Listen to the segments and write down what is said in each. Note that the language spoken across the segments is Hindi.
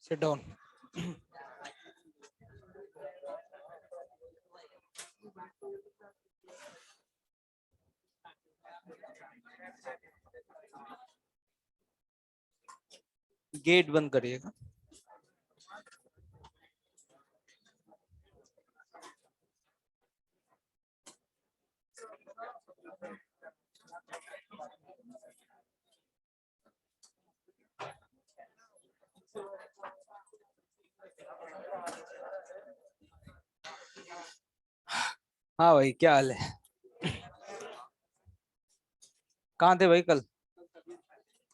Sit down. गेट बंद करिएगा। हाँ भाई, क्या हाल है? कहाँ थे भाई कल?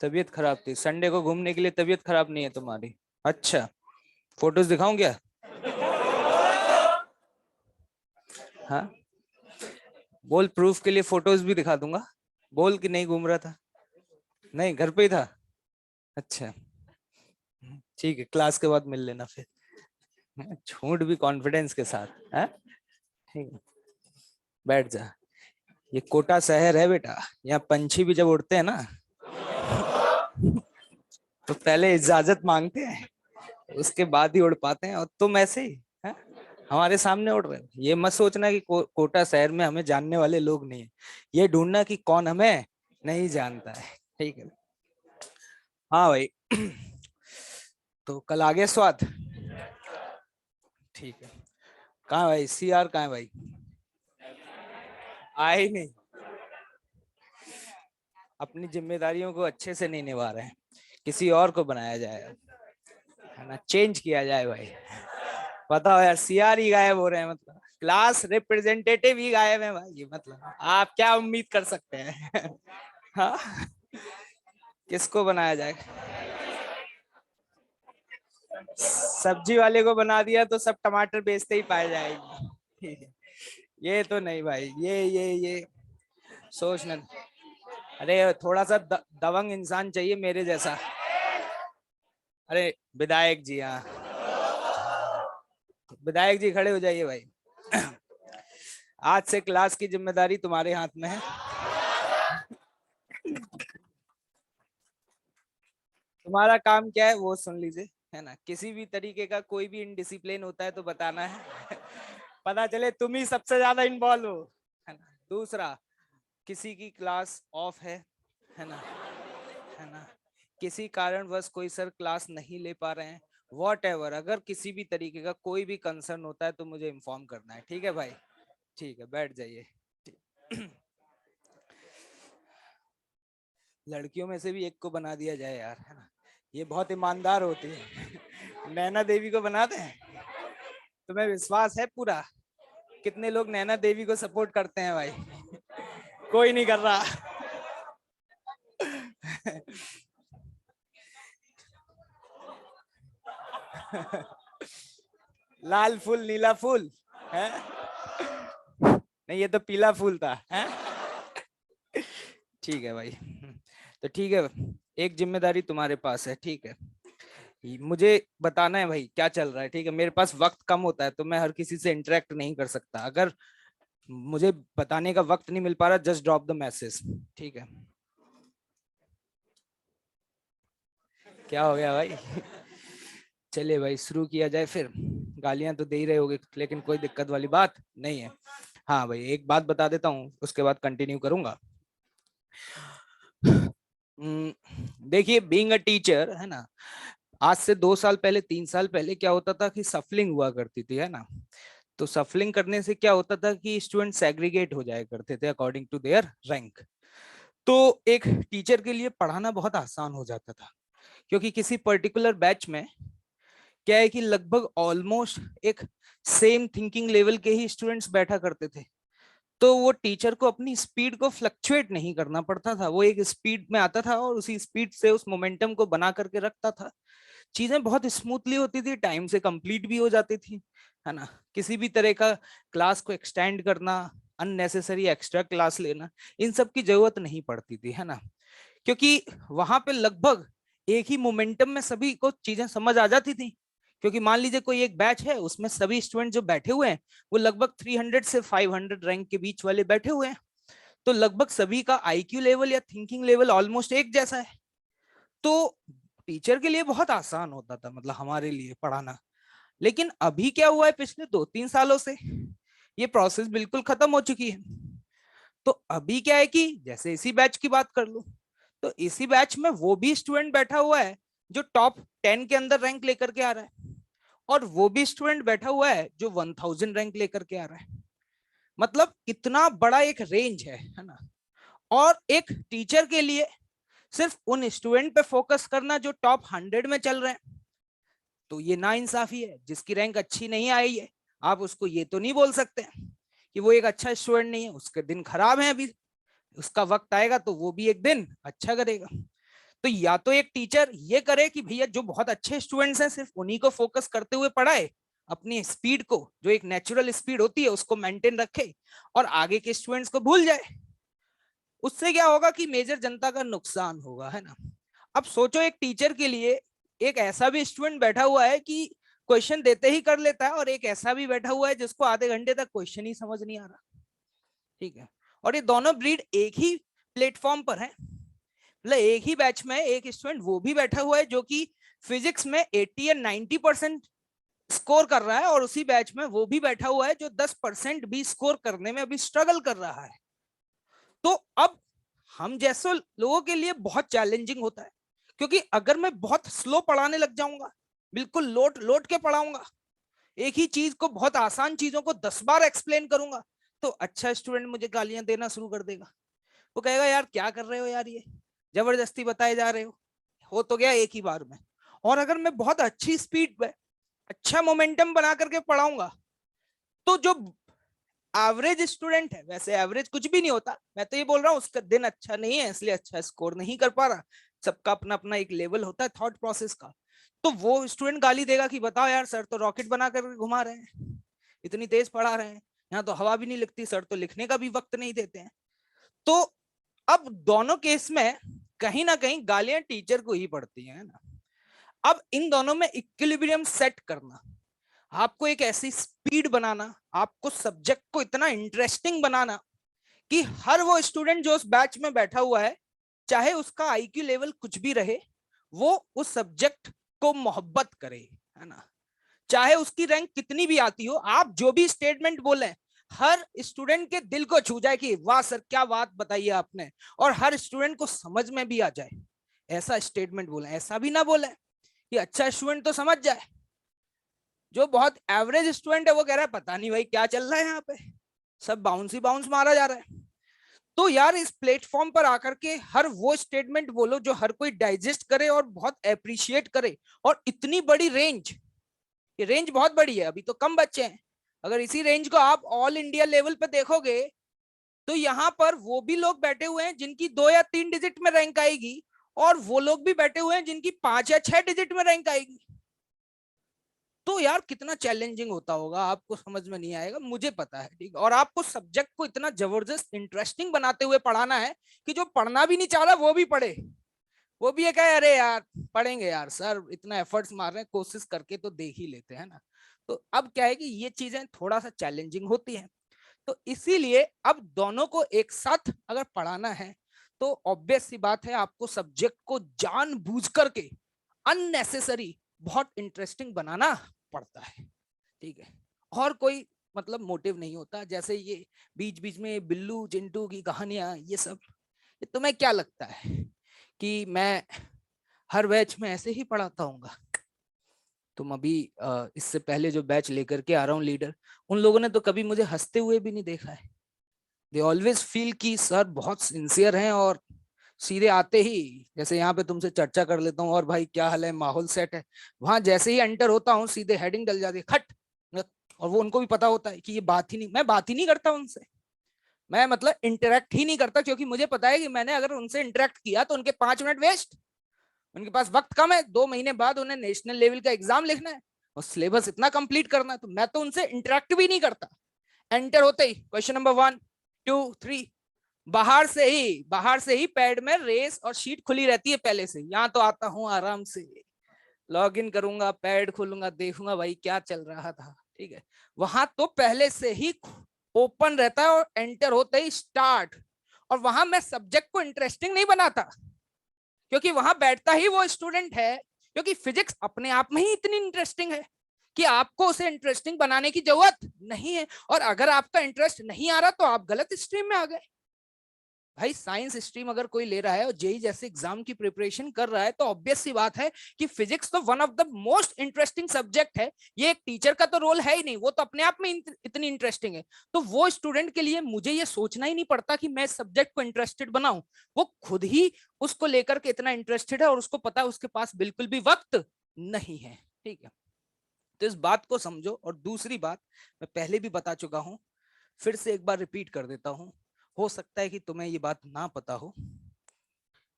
तबीयत खराब थी? संडे को घूमने के लिए तबीयत खराब नहीं है तुम्हारी? अच्छा, फोटोज दिखाऊं क्या? हाँ, बोल, प्रूफ के लिए फोटोज भी दिखा दूंगा। बोल कि नहीं घूम रहा था। नहीं, घर पे ही था। अच्छा, ठीक है, क्लास के बाद मिल लेना फिर। झूठ भी कॉन्फिडेंस के साथ है। ठीक है, बैठ जा। ये कोटा शहर है बेटा, यहाँ पंछी भी जब उड़ते हैं ना तो पहले इजाजत मांगते हैं, उसके बाद ही उड़ पाते हैं। और तुम ऐसे ही है, हमारे सामने उड़ रहे हो। ये मत सोचना कि कोटा शहर में हमें जानने वाले लोग नहीं है। ये ढूंढना कि कौन हमें नहीं जानता है। ठीक है। हाँ भाई। तो कल आ गया स्वाद? ठीक है। कहाँ भाई सीआर, कहाँ है भाई? आए ही नहीं। अपनी जिम्मेदारियों को अच्छे से नहीं निभा रहे हैं। किसी और को बनाया जाए, है ना, चेंज किया जाए भाई। बताओ यार, सीआर ही गायब हो रहे हैं, मतलब क्लास रिप्रेजेंटेटिव ही गायब है भाई। ये मतलब आप क्या उम्मीद कर सकते हैं? हाँ, किसको बनाया जाए? सब्जी वाले को बना दिया तो सब टमाटर बेचते ही पाए जाएंगे। ये तो नहीं भाई, ये सोचना। अरे थोड़ा सा दबंग इंसान चाहिए मेरे जैसा। अरे विधायक जी, हाँ, विधायक जी खड़े हो जाइए भाई। आज से क्लास की जिम्मेदारी तुम्हारे हाथ में है। तुम्हारा काम क्या है वो सुन लीजिए, है ना। किसी भी तरीके का कोई भी इनडिसिप्लिन होता है तो बताना है। पता चले तुम ही सबसे ज्यादा इन्वॉल्व हो, है ना। दूसरा, किसी की क्लास ऑफ है ना, है ना, किसी कारणवश कोई सर क्लास नहीं ले पा रहे हैं, वॉट एवर, अगर किसी भी तरीके का कोई भी कंसर्न होता है तो मुझे इन्फॉर्म करना है। ठीक है भाई? ठीक है, बैठ जाइए। लड़कियों में से भी एक को बना दिया जाए यार, है ना, ये बहुत ईमानदार होती है। नैना देवी को बना दें? तुम्हें विश्वास है पूरा? कितने लोग नैना देवी को सपोर्ट करते हैं भाई? कोई नहीं कर रहा। लाल फूल नीला फूल है? नहीं, ये तो पीला फूल था है? ठीक है भाई। तो ठीक है, एक जिम्मेदारी तुम्हारे पास है, ठीक है। मुझे बताना है भाई क्या चल रहा है, ठीक है। मेरे पास वक्त कम होता है तो मैं हर किसी से इंटरेक्ट नहीं कर सकता। अगर मुझे बताने का वक्त नहीं मिल पा रहा, जस्ट ड्रॉप द मैसेज, ठीक है। क्या हो गया भाई? चलिए भाई, शुरू किया जाए फिर। गालियां तो दे ही रहे होगे, लेकिन कोई दिक्कत वाली बात नहीं है। हाँ भाई, एक बात बता देता हूँ, उसके बाद कंटिन्यू करूंगा। देखिए, बीइंग अ टीचर है ना, आज से 2 साल पहले, 3 साल पहले क्या होता था कि सफलिंग हुआ करती थी, है ना। तो सफलिंग करने से क्या होता था कि स्टूडेंट सेग्रीगेट हो जाया करते थे अकॉर्डिंग टू देयर रैंक। तो एक टीचर के लिए पढ़ाना बहुत आसान हो जाता था, क्योंकि किसी पर्टिकुलर बैच में क्या है कि लगभग ऑलमोस्ट एक सेम थिंकिंग लेवल के ही स्टूडेंट्स बैठा करते थे। तो वो टीचर को अपनी स्पीड को फ्लक्चुएट नहीं करना पड़ता था, वो एक स्पीड में आता था और उसी स्पीड से उस मोमेंटम को बना करके रखता था। चीजें बहुत स्मूथली होती थी, टाइम से कंप्लीट भी हो जाती थी, है ना। किसी भी तरह का क्लास को एक्सटेंड करना, अननेसेसरी एक्स्ट्रा क्लास लेना, इन सब की जरूरत नहीं पड़ती थी, है ना। क्योंकि वहां पे लगभग एक ही मोमेंटम में सभी को चीजें समझ आ जाती थी। क्योंकि मान लीजिए कोई एक बैच है, उसमें सभी स्टूडेंट जो बैठे हुए हैं वो लगभग 300 से 500 रैंक के बीच वाले बैठे हुए हैं। तो लगभग सभी का आईक्यू लेवल या थिंकिंग लेवल ऑलमोस्ट एक जैसा है। तो टीचर के लिए बहुत आसान होता था, मतलब हमारे लिए पढ़ाना। लेकिन अभी क्या हुआ है, पिछले 2-3 सालों से ये प्रोसेस बिल्कुल खत्म हो चुकी है। तो अभी क्या है कि जैसे इसी बैच की बात कर लो, तो इसी बैच में वो भी स्टूडेंट बैठा हुआ है जो टॉप 10 के अंदर रैंक लेकर के आ रहा है, और वो भी स्टूडेंट बैठा हुआ है जो 1000 रैंक लेकर के आ रहा है। मतलब इतना बड़ा एक रेंज है ना। और एक टीचर के लिए सिर्फ उन स्टूडेंट पे फोकस करना जो टॉप 100 में चल रहे हैं, तो ये ना इंसाफी है। जिसकी रैंक अच्छी नहीं आई है, आप उसको ये तो नहीं बोल सकते कि वो एक अच्छा स्टूडेंट नहीं है, उसके दिन खराब है अभी, उसका वक्त आएगा तो वो भी एक दिन अच्छा करेगा। तो या तो एक टीचर ये करे कि भैया जो बहुत अच्छे स्टूडेंट्स हैं सिर्फ उन्हीं को फोकस करते हुए पढ़ाए, अपनी स्पीड को, जो एक नेचुरल स्पीड होती है उसको मेंटेन रखे, और आगे के स्टूडेंट्स को भूल जाए। उससे क्या होगा कि मेजर जनता का नुकसान होगा, है ना। अब सोचो, एक टीचर के लिए एक ऐसा भी स्टूडेंट बैठा हुआ है कि क्वेश्चन देते ही कर लेता है, और एक ऐसा भी बैठा हुआ है जिसको आधे घंटे तक क्वेश्चन ही समझ नहीं आ रहा। ठीक है। और ये दोनों ब्रीड एक ही प्लेटफॉर्म पर है, मतलब एक ही बैच में एक स्टूडेंट वो भी बैठा हुआ है जो कि फिजिक्स में 80 या 90% स्कोर कर रहा है, और उसी बैच में वो भी बैठा हुआ है जो 10% भी स्कोर करने में अभी स्ट्रगल कर रहा है। तो अब हम जैसे लोगों के लिए बहुत चैलेंजिंग होता है, क्योंकि अगर मैं बहुत स्लो पढ़ाने लग जाऊंगा, बिल्कुल लोट लोट के पढ़ाऊंगा, एक ही चीज को, बहुत आसान चीजों को 10 बार एक्सप्लेन करूंगा, तो अच्छा स्टूडेंट मुझे गालियां देना शुरू कर देगा। वो कहेगा यार क्या कर रहे हो यार, ये जबरदस्ती बताए जा रहे हो तो गया एक ही बार में। और अगर मैं बहुत अच्छी स्पीड पे अच्छा मोमेंटम बना करके पढ़ाऊंगा, तो जो एवरेज स्टूडेंट है, वैसे एवरेज कुछ भी नहीं होता, मैं तो ये बोल रहा हूँ उसका दिन अच्छा नहीं है इसलिए अच्छा स्कोर नहीं कर पा रहा, सबका अपना अपना एक लेवल होता है थॉट प्रोसेस का। तो वो स्टूडेंट गाली देगा कि बताओ यार, सर तो रॉकेट बना कर घुमा रहे हैं, इतनी तेज पढ़ा रहे हैं, यहाँ तो हवा भी नहीं लगती, सर तो लिखने का भी वक्त नहीं देते हैं। तो अब दोनों केस में कहीं ना कहीं गालियां टीचर को ही पड़ती है ना। अब इन दोनों में इक्विलिब्रियम सेट करना, आपको एक ऐसी स्पीड बनाना, आपको सब्जेक्ट को इतना इंटरेस्टिंग बनाना कि हर वो स्टूडेंट जो उस बैच में बैठा हुआ है, चाहे उसका आईक्यू लेवल कुछ भी रहे, वो उस सब्जेक्ट को मोहब्बत करे, है ना। चाहे उसकी रैंक कितनी भी आती हो, आप जो भी स्टेटमेंट बोले हर स्टूडेंट के दिल को छू जाए कि वाह सर क्या बात बताई है आपने, और हर स्टूडेंट को समझ में भी आ जाए, ऐसा स्टेटमेंट बोले। ऐसा भी ना बोले कि अच्छा स्टूडेंट तो समझ जाए, जो बहुत एवरेज स्टूडेंट है वो कह रहा है पता नहीं भाई क्या चल रहा है यहाँ पे, सब बाउंस ही बाउंस मारा जा रहा है। तो यार इस प्लेटफॉर्म पर आकर के हर वो स्टेटमेंट बोलो जो हर कोई डाइजेस्ट करे और बहुत अप्रिशिएट करे। और इतनी बड़ी रेंज, ये रेंज बहुत बड़ी है, अभी तो कम बच्चे हैं, अगर इसी रेंज को आप ऑल इंडिया लेवल पे देखोगे, तो यहाँ पर वो भी लोग बैठे हुए हैं जिनकी 2 या 3 डिजिट में रैंक आएगी, और वो लोग भी बैठे हुए हैं जिनकी 5 या 6 डिजिट में रैंक आएगी। तो यार कितना चैलेंजिंग होता होगा, आपको समझ में नहीं आएगा, मुझे पता है, ठीक। और आपको सब्जेक्ट को इतना जबरदस्त इंटरेस्टिंग बनाते हुए पढ़ाना है कि जो पढ़ना भी नहीं चाह रहा वो भी पढ़े, वो भी ये कहे अरे यार पढ़ेंगे यार, सर इतना एफर्ट्स मार रहे हैं, कोशिश करके तो देख ही लेते हैं ना। तो अब क्या है कि ये चीजें थोड़ा सा चैलेंजिंग होती हैं। तो इसीलिए अब दोनों को एक साथ अगर पढ़ाना है, तो ऑब्वियस सी बात है आपको सब्जेक्ट को जानबूझ करके अननेसेसरी बहुत इंटरेस्टिंग बनाना पड़ता है, ठीक है। और कोई मतलब मोटिव नहीं होता। जैसे ये बीच बीच में बिल्लू चिंटू की कहानियां, ये सब, ये तुम्हें क्या लगता है कि मैं हर बैच में ऐसे ही पढ़ाता हूँगा? तुम अभी इससे पहले जो बैच लेकर के आ रहा हूँ लीडर, उन लोगों ने तो कभी मुझे हंसते हुए भी नहीं देखा है। दे ऑलवेज फील कि सर बहुत सिंसियर हैं, और सीधे आते ही, जैसे यहाँ पे तुमसे चर्चा कर लेता हूँ और भाई क्या हाल है, माहौल सेट है, वहां जैसे ही एंटर होता हूँ सीधे हेडिंग डल जाती है, खट। और वो उनको भी पता होता है कि ये बात ही नहीं, मैं बात ही नहीं करता उनसे। मैं मतलब इंटरेक्ट ही नहीं करता, क्योंकि मुझे पता है कि मैंने अगर उनसे इंटरेक्ट किया तो उनके 5 मिनट वेस्ट। उनके पास वक्त कम है, 2 महीने बाद उन्हें नेशनल लेवल का एग्जाम लिखना है और सिलेबस इतना कंप्लीट करना है, तो मैं तो उनसे इंटरेक्ट भी नहीं करता। एंटर होते ही क्वेश्चन नंबर 1 2 3, बाहर से ही पैड में रेस और शीट खुली रहती है पहले से। यहाँ तो आता हूँ आराम से, लॉग इन करूंगा, पैड खोलूंगा, देखूंगा भाई क्या चल रहा था, ठीक है। वहां तो पहले से ही ओपन रहता है और एंटर होते ही स्टार्ट। और वहां मैं सब्जेक्ट को इंटरेस्टिंग नहीं बनाता, क्योंकि वहां बैठता ही वो स्टूडेंट है, क्योंकि फिजिक्स अपने आप में ही इतनी इंटरेस्टिंग है कि आपको उसे इंटरेस्टिंग बनाने की जरूरत नहीं है। और अगर आपका इंटरेस्ट नहीं आ रहा तो आप गलत स्ट्रीम में आ गए। भाई साइंस स्ट्रीम अगर कोई ले रहा है और जेई जैसे एग्जाम की प्रिपरेशन कर रहा है, तो ऑब्वियस सी बात है कि फिजिक्स तो one of the most interesting subject है। ये एक टीचर का तो रोल है ही नहीं, वो तो अपने आप में इतनी इंटरेस्टिंग है। तो वो स्टूडेंट के लिए मुझे ये सोचना ही नहीं पड़ता कि मैं सब्जेक्ट को इंटरेस्टेड बनाऊं। वो खुद ही उसको लेकर के इतना इंटरेस्टेड है और उसको पता है उसके पास बिल्कुल भी वक्त नहीं है, ठीक है। तो इस बात को समझो। और दूसरी बात, मैं पहले भी बता चुका हूं, फिर से एक बार रिपीट कर देता हूं, हो सकता है कि तुम्हें ये बात ना पता हो।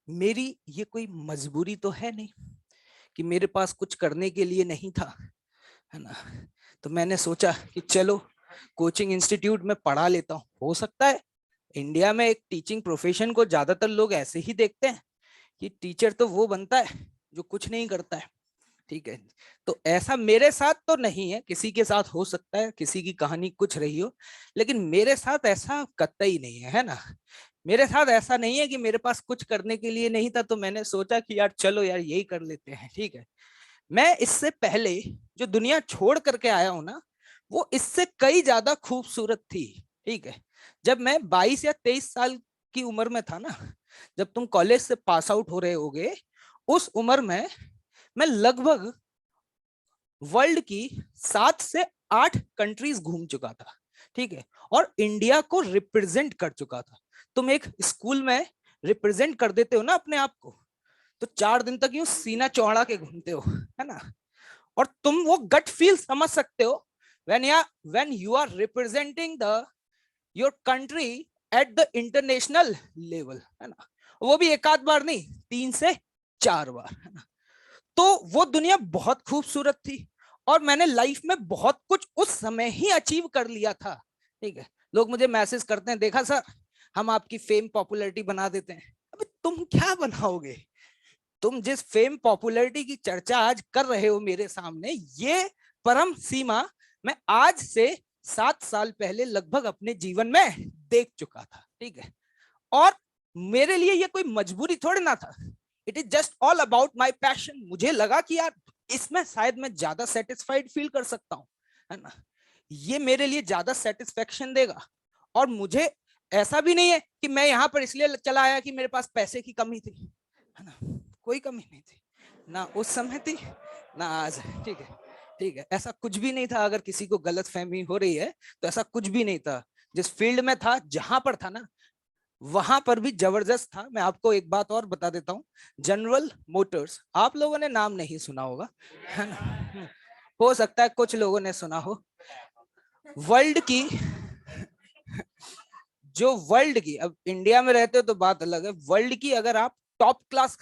मेरी ये कोई मजबूरी तो है नहीं कि मेरे पास कुछ करने के लिए नहीं था, है ना। तो मैंने सोचा कि चलो कोचिंग इंस्टीट्यूट में पढ़ा लेता हूँ। हो सकता है इंडिया में एक टीचिंग प्रोफेशन को ज्यादातर लोग ऐसे ही देखते हैं कि टीचर तो वो बनता है जो कुछ नहीं करता है, ठीक है। तो ऐसा मेरे साथ तो नहीं है, किसी के साथ हो सकता है, किसी की कहानी कुछ रही हो, लेकिन मेरे साथ ऐसा कतई नहीं है ना। मेरे साथ ऐसा नहीं है कि मेरे पास कुछ करने के लिए नहीं था तो मैंने सोचा कि यार चलो यार यही कर लेते हैं, ठीक है। मैं इससे पहले जो दुनिया छोड़ करके आया हूं ना, वो इससे कई ज्यादा खूबसूरत थी, ठीक है। जब मैं 22 या 23 साल की उम्र में था ना, जब तुम कॉलेज से पास आउट हो रहे होगे, उस उम्र में मैं लगभग वर्ल्ड की 7 से 8 कंट्रीज घूम चुका था, ठीक है। और इंडिया को रिप्रेजेंट कर चुका था। तुम एक स्कूल में रिप्रेजेंट कर देते हो ना अपने आप को, तो 4 दिन तक यूं सीना चौड़ा के घूमते हो, है ना। और तुम वो गट फील समझ सकते हो when you are representing the your country at the international level, है ना। वो भी एक आध बार नहीं, 3 से 4 बार, है ना। तो वो दुनिया बहुत खूबसूरत थी और मैंने लाइफ में बहुत कुछ उस समय ही अचीव कर लिया था, ठीक है। लोग मुझे मैसेज करते हैं, देखा सर हम आपकी फेम पॉपुलैरिटी बना देते हैं। अबे तुम क्या बनाओगे? तुम जिस फेम पॉपुलैरिटी की चर्चा आज कर रहे हो मेरे सामने, ये परम सीमा मैं आज से 7 साल पहले लगभग अपने जीवन में देख चुका था, ठीक है। और मेरे लिए ये कोई मजबूरी थोड़ी ना था, it is just all about my passion. मुझे लगा कि यार इसमें शायद मैं ज्यादा सेटिस्फाइड फील कर सकता हूँ, है ना। ये मेरे लिए ज्यादा सेटिस्फेक्शन देगा। और मुझे ऐसा भी नहीं है कि मैं यहाँ पर इसलिए चला आया कि मेरे पास पैसे की कमी थी, है ना। कोई कमी नहीं थी, ना उस समय थी ना आज, ठीक है। ठीक है, ऐसा कुछ भी नहीं था। अगर किसी को गलत फहमी हो रही है तो ऐसा कुछ भी नहीं था। जिस फील्ड में था, जहां पर था ना, वहां पर भी जबरदस्त था। मैं आपको एक बात और बता देता हूँ, जनरल मोटर्स, आप लोगों ने नाम नहीं सुना होगा, है ना। हो सकता है कुछ लोगों ने सुना हो। वर्ल्ड की जो वर्ल्ड की, अब इंडिया में रहते हो तो बात अलग है, वर्ल्ड की अगर आप टॉप क्लास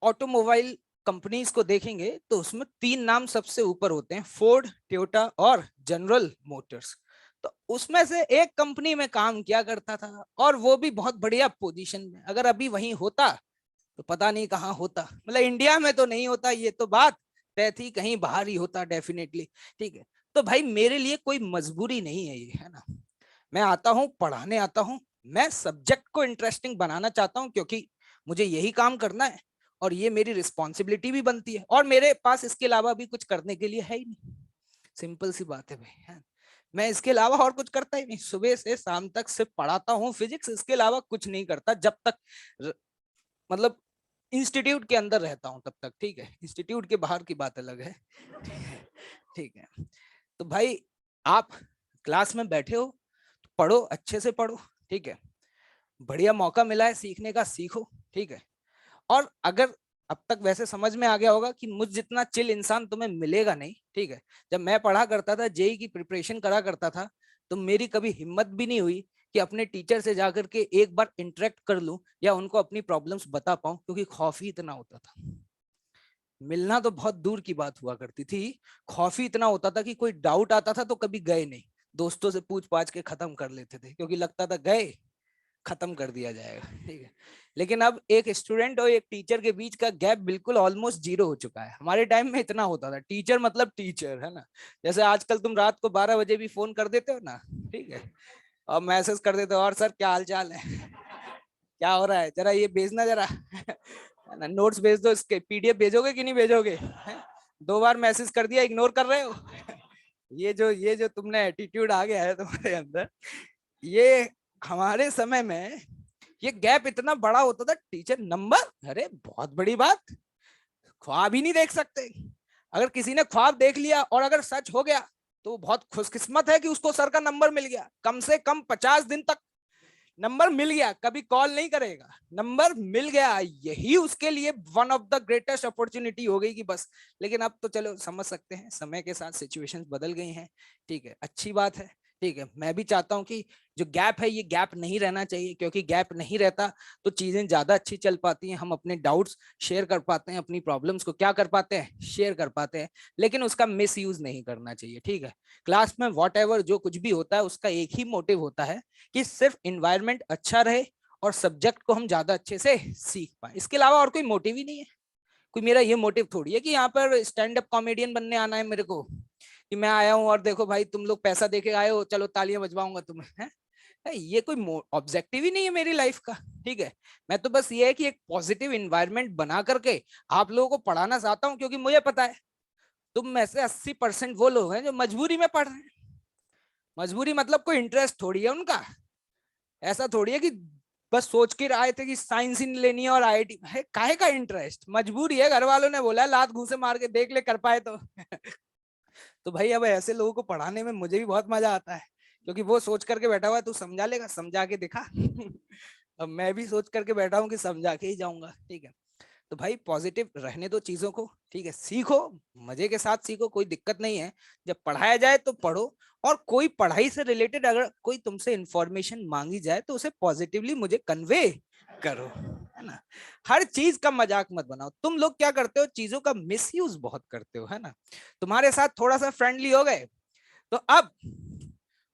ऑटोमोबाइल कंपनीज को देखेंगे तो उसमें 3 नाम सबसे ऊपर होते हैं, फोर्ड, टोयोटा और जनरल मोटर्स। तो उसमें से एक कंपनी में काम किया करता था, और वो भी बहुत बढ़िया पोजीशन में। अगर अभी वहीं होता तो पता नहीं कहाँ होता, मतलब इंडिया में तो नहीं होता, ये तो बात तय थी, कहीं बाहर ही होता डेफिनेटली, ठीक है। तो भाई मेरे लिए कोई मजबूरी नहीं है ये, है ना। मैं आता हूँ पढ़ाने आता हूँ, मैं सब्जेक्ट को इंटरेस्टिंग बनाना चाहता हूँ, क्योंकि मुझे यही काम करना है और ये मेरी रिस्पॉन्सिबिलिटी भी बनती है, और मेरे पास इसके अलावा भी कुछ करने के लिए है ही नहीं। सिंपल सी बात है भाई, है। मैं इसके अलावा और कुछ करता ही नहीं, सुबह से शाम तक सिर्फ पढ़ाता हूँ फिजिक्स, इसके अलावा कुछ नहीं करता जब तक मतलब इंस्टीट्यूट के अंदर रहता हूँ तब तक, ठीक है। इंस्टीट्यूट के बाहर की बात अलग है, ठीक है। तो भाई आप क्लास में बैठे हो तो पढ़ो, अच्छे से पढ़ो, ठीक है। बढ़िया मौका मिला है सीखने का, सीखो, ठीक है। और अगर अब तक वैसे समझ में आ गया होगा कि मुझ जितना चिल इंसान तुम्हें मिलेगा नहीं, ठीक है। जब मैं पढ़ा करता था, जेई की प्रिपरेशन करा करता था, तो मेरी कभी हिम्मत भी नहीं हुई कि अपने टीचर से जाकर के एक बार इंटरेक्ट कर लूं या उनको अपनी प्रॉब्लम्स बता पाऊं, क्योंकि खौफ ही इतना होता था। मिलना तो बहुत दूर की बात हुआ करती थी, खौफ ही इतना होता था कि कोई डाउट आता था तो कभी गए नहीं, दोस्तों से पूछ पाछ के खत्म कर लेते थे, क्योंकि लगता था गए खत्म कर दिया जाएगा, ठीक है। लेकिन अब एक स्टूडेंट और एक टीचर के बीच का गैप बिल्कुल ऑलमोस्ट जीरो हो चुका है। हमारे टाइम में इतना होता था, टीचर मतलब टीचर, है ना। जैसे आजकल तुम रात को 12 बजे भी फोन कर देते हो ना, ठीक है, और मैसेज कर देते हो, और सर क्या हाल चाल है, क्या हो रहा है, जरा ये भेजना जरा, है ना, नोट्स भेज दो, इसके पीडीएफ भेजोगे कि नहीं भेजोगे, है? 2 बार मैसेज कर दिया, इग्नोर कर रहे हो। ये जो तुमने एटीट्यूड आ गया है तुम्हारे अंदर, ये हमारे समय में ये गैप इतना बड़ा होता था। टीचर नंबर, अरे बहुत बड़ी बात, ख्वाब ही नहीं देख सकते। अगर किसी ने ख्वाब देख लिया और अगर सच हो गया तो बहुत खुशकिस्मत है कि उसको सर का नंबर मिल गया। कम से कम 50 दिन तक नंबर मिल गया, कभी कॉल नहीं करेगा, नंबर मिल गया, यही उसके लिए one of the greatest opportunity हो गई कि बस। लेकिन अब तो चलो समझ सकते हैं, समय के साथ सिचुएशंस बदल गई हैं, ठीक है, अच्छी बात है, ठीक है। मैं भी चाहता हूं कि जो गैप है ये गैप नहीं रहना चाहिए, क्योंकि गैप नहीं रहता तो चीजें ज्यादा अच्छी चल पाती हैं, हम अपने डाउट्स शेयर कर पाते हैं, अपनी प्रॉब्लम्स को क्या कर पाते हैं, शेयर कर पाते हैं। लेकिन उसका मिस यूज नहीं करना चाहिए, ठीक है। क्लास में वॉट जो कुछ भी होता है उसका एक ही मोटिव होता है कि सिर्फ इन्वायरमेंट अच्छा रहे और सब्जेक्ट को हम ज्यादा अच्छे से सीख पाए, इसके अलावा और कोई मोटिव ही नहीं है। कोई मेरा ये मोटिव थोड़ी है कि यहाँ पर स्टैंड अप कॉमेडियन बनने आना है मेरे को, कि मैं आया हूँ और देखो भाई तुम लोग पैसा देके आए हो, चलो तालियां बजवाऊंगा तुम्हें, है? ये कोई ऑब्जेक्टिव ही नहीं है मेरी लाइफ का, ठीक है। मैं तो बस ये है कि एक पॉजिटिव इन्वायरमेंट बना करके आप लोगों को पढ़ाना चाहता हूँ, क्योंकि मुझे पता है तुम में से 80% वो लोग हैं जो मजबूरी में पढ़ रहे हैं। मजबूरी मतलब कोई इंटरेस्ट थोड़ी है उनका, ऐसा थोड़ी है कि बस सोच के आए थे कि साइंस ही लेनी है और आईआईटी है, काहे का इंटरेस्ट, मजबूरी है, घर वालों ने बोला लात घूसे मार के देख ले कर पाए तो। तो भाई अब ऐसे लोगों को पढ़ाने में मुझे भी बहुत मजा आता है, क्योंकि वो सोच करके बैठा हुआ है तू समझा लेगा, समझा के दिखा। अब मैं भी सोच करके बैठा हूँ कि समझा के ही जाऊंगा, ठीक है। तो भाई पॉजिटिव रहने दो चीजों को, ठीक है, सीखो, मजे के साथ सीखो, कोई दिक्कत नहीं है। जब पढ़ाया जाए तो पढ़ो, और कोई पढ़ाई से रिलेटेड अगर कोई तुमसे इंफॉर्मेशन मांगी जाए तो उसे पॉजिटिवली मुझे कन्वे करो, है ना। हर चीज का मजाक मत बनाओ। तुम लोग क्या करते हो, चीजों का मिसयूज बहुत करते हो, है ना। तुम्हारे साथ थोड़ा सा फ्रेंडली हो गए तो अब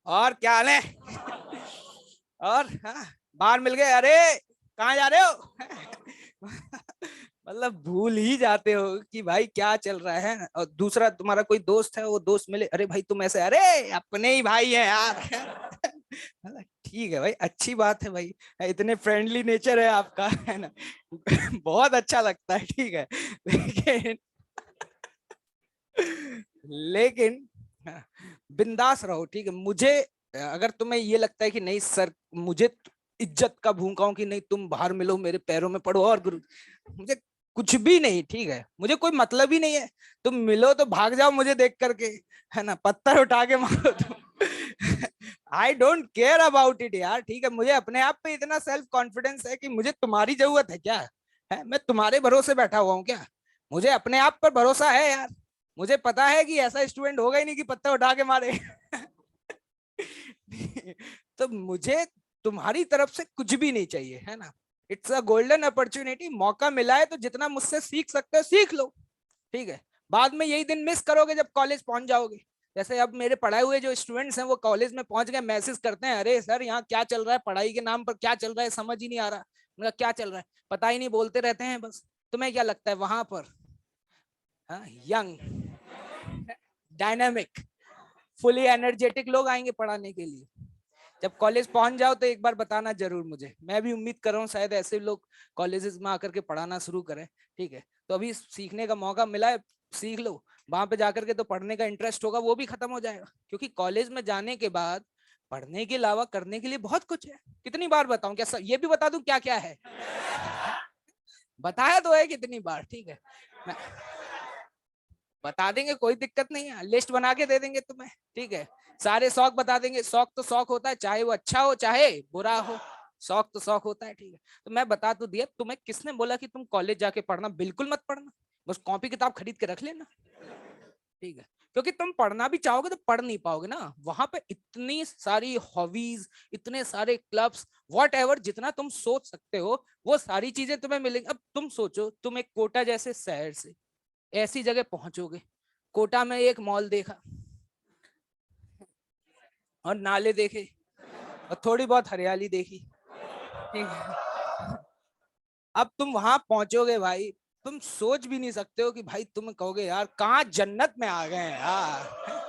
और क्या हाल है, और हाँ, बाहर मिल गए, अरे कहाँ जा रहे हो। मतलब भूल ही जाते हो कि भाई क्या चल रहा है। और दूसरा तुम्हारा कोई दोस्त है, वो दोस्त मिले, अरे भाई तुम ऐसे, अरे अपने ही भाई है यार। ठीक है भाई, अच्छी बात है भाई, इतने फ्रेंडली नेचर है आपका, है ना। बहुत अच्छा लगता है, ठीक है। लेकिन लेकिन हाँ, बिंदास रहो, ठीक है। मुझे अगर तुम्हें ये लगता है कि नहीं सर, मुझे इज्जत का भूखा हूं कि नहीं तुम बाहर मिलो मेरे पैरों में पड़ो और गुरु, मुझे कुछ भी नहीं, ठीक है, मुझे कोई मतलब ही नहीं है। तुम मिलो तो भाग जाओ मुझे देख करके, है ना, पत्थर उठा के मारो तुम। I don't care about it यार, ठीक है। मुझे अपने आप पे इतना सेल्फ कॉन्फिडेंस है कि मुझे तुम्हारी जरूरत है क्या, है? मैं तुम्हारे भरोसे बैठा हुआ हूँ क्या? मुझे अपने आप पर भरोसा है यार। मुझे पता है कि ऐसा स्टूडेंट होगा ही नहीं कि पत्थर उठा के मारे। तो मुझे तुम्हारी तरफ से कुछ भी नहीं चाहिए, है ना। इट्स अ गोल्डन अपॉर्चुनिटी, मौका मिला है तो जितना मुझसे सीख सकते हो सीख लो, ठीक है। बाद में यही दिन मिस करोगे जब कॉलेज पहुंच जाओगे। जैसे अब मेरे पढ़ाए हुए जो स्टूडेंट्स हैं वो कॉलेज में पहुंच गए, मैसेज करते हैं, अरे सर यहाँ क्या चल रहा है, पढ़ाई के नाम पर क्या चल रहा है, समझ ही नहीं आ रहा। उनका क्या चल रहा है पता ही नहीं, बोलते रहते हैं बस। तुम्हें क्या लगता है वहां पर यंग, डायनामिक, फुली एनर्जेटिक लोग आएंगे पढ़ाने के लिए? जब कॉलेज पहुंच जाओ तो एक बार बताना जरूर मुझे। मैं भी उम्मीद कर रहा हूँ शायद ऐसे लोग कॉलेजेस में आकर के पढ़ाना शुरू करें, ठीक है। तो अभी सीखने का मौका मिला है, सीख लो। वहां पे जाकर के तो पढ़ने का इंटरेस्ट होगा वो भी खत्म हो जाएगा, क्योंकि कॉलेज में जाने के बाद पढ़ने के अलावा करने के लिए बहुत कुछ है। कितनी बार बताऊं, क्या ये भी बता दूं क्या क्या है? बताया तो है कितनी बार, ठीक है। मैं बता देंगे, कोई दिक्कत नहीं है, लिस्ट बना के दे देंगे तुम्हें, ठीक है। सारे शौक बता देंगे। शौक तो शौक होता है, चाहे वो अच्छा हो चाहे बुरा हो, शौक तो शौक होता है, ठीक है। तो मैं बता तो दिया। तुम्हें किसने बोला कि तुम कॉलेज जाके पढ़ना? बिल्कुल मत पढ़ना, बस कॉपी किताब खरीद के रख लेना, ठीक है। क्योंकि तुम पढ़ना भी चाहोगे तो पढ़ नहीं पाओगे ना, वहां पे इतनी सारी हॉबीज, इतने सारे क्लब्स, वॉट एवर, जितना तुम सोच सकते हो वो सारी चीजें तुम्हें मिलेंगी। अब तुम सोचो, तुम एक कोटा जैसे शहर से ऐसी जगह पहुंचोगे, कोटा में एक मॉल देखा और नाले देखे और थोड़ी बहुत हरियाली देखी, ठीक है। अब तुम वहां पहुंचोगे भाई, तुम सोच भी नहीं सकते हो कि भाई, तुम कहोगे यार कहाँ जन्नत में आ गए हैं यार।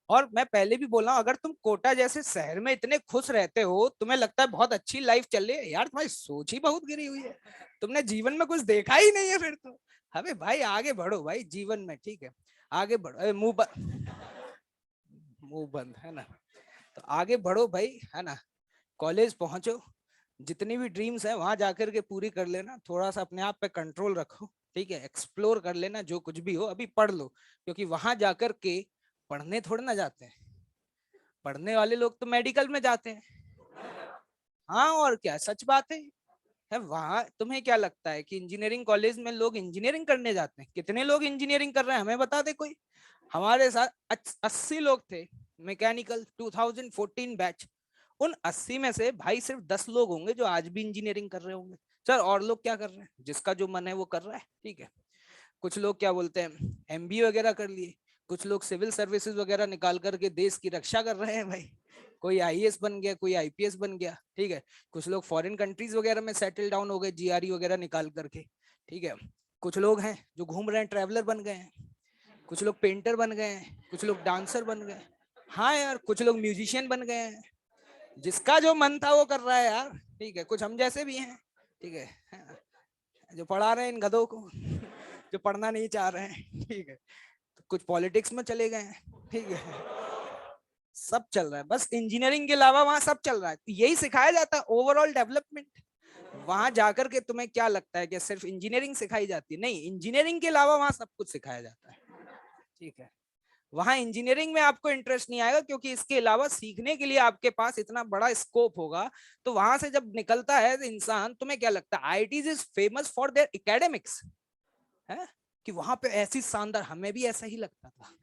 और मैं पहले भी बोला, अगर तुम कोटा जैसे शहर में इतने खुश रहते हो, तुम्हें लगता है बहुत अच्छी लाइफ चल रही है यार, तुम्हारी सोच ही बहुत गिरी हुई है, तुमने जीवन में कुछ देखा ही नहीं है फिर तो। अबे भाई आगे बढ़ो भाई जीवन में, ठीक है। आगे बढ़ो, मुंह बंद है ना। तो आगे बढ़ो भाई, है ना। कॉलेज पहुंचो, जितनी भी ड्रीम्स है वहां जाकर के पूरी कर लेना, थोड़ा सा अपने आप पे कंट्रोल रखो, ठीक है। एक्सप्लोर कर लेना, जो कुछ भी हो अभी पढ़ लो, क्योंकि वहां जाकर के पढ़ने थोड़े ना जाते हैं, पढ़ने वाले लोग तो मेडिकल में जाते हैं। हाँ और क्या, सच बात है वहां। तुम्हें क्या लगता है कि इंजीनियरिंग कॉलेज में लोग इंजीनियरिंग करने जाते हैं? कितने लोग इंजीनियरिंग कर रहे हैं हमें बता दे कोई। हमारे साथ 80 लोग थे, मैकेनिकल 2014 बैच। उन 80 में से भाई सिर्फ 10 लोग होंगे जो आज भी इंजीनियरिंग कर रहे होंगे। सर और लोग क्या कर रहे हैं? जिसका जो मन है वो कर रहा है, ठीक है। कुछ लोग क्या बोलते हैं, एमबीए वगैरह कर लिए, कुछ लोग सिविल सर्विसेज वगैरह निकाल करके देश की रक्षा कर रहे हैं भाई। कोई आईएएस बन गया, कोई आईपीएस बन गया, ठीक है। कुछ लोग फॉरेन कंट्रीज वगैरह में सेटल डाउन हो गए, जीआरई वगैरह निकाल करके, ठीक है। कुछ लोग हैं जो घूम रहे हैं, ट्रैवलर बन गए हैं। कुछ लोग पेंटर बन गए हैं, कुछ लोग डांसर बन गए। हाँ यार, कुछ लोग म्यूजिशियन बन गए हैं। जिसका जो मन था वो कर रहा है यार, ठीक है। कुछ हम जैसे भी हैं, ठीक है, जो पढ़ा रहे हैं इन गधों को, जो पढ़ना नहीं चाह रहे हैं, ठीक है। तो कुछ पॉलिटिक्स में चले गए हैं, ठीक है। सब चल रहा है, बस इंजीनियरिंग के अलावा वहां सब चल रहा है, तो यही सिखाया जाता है, ओवरऑल डेवलपमेंट। वहां जाकर के तुम्हें क्या लगता है कि सिर्फ इंजीनियरिंग सिखाई जाती है? नहीं, इंजीनियरिंग के अलावा वहां सब कुछ सिखाया जाता है, ठीक है। वहां इंजीनियरिंग में आपको इंटरेस्ट नहीं आएगा, क्योंकि इसके अलावा सीखने के लिए आपके पास इतना बड़ा स्कोप होगा। तो वहां से जब निकलता है इंसान, तुम्हें क्या लगता है IITs is famous for their academics, है कि वहां पे ऐसी शानदार, हमें भी ऐसा ही लगता था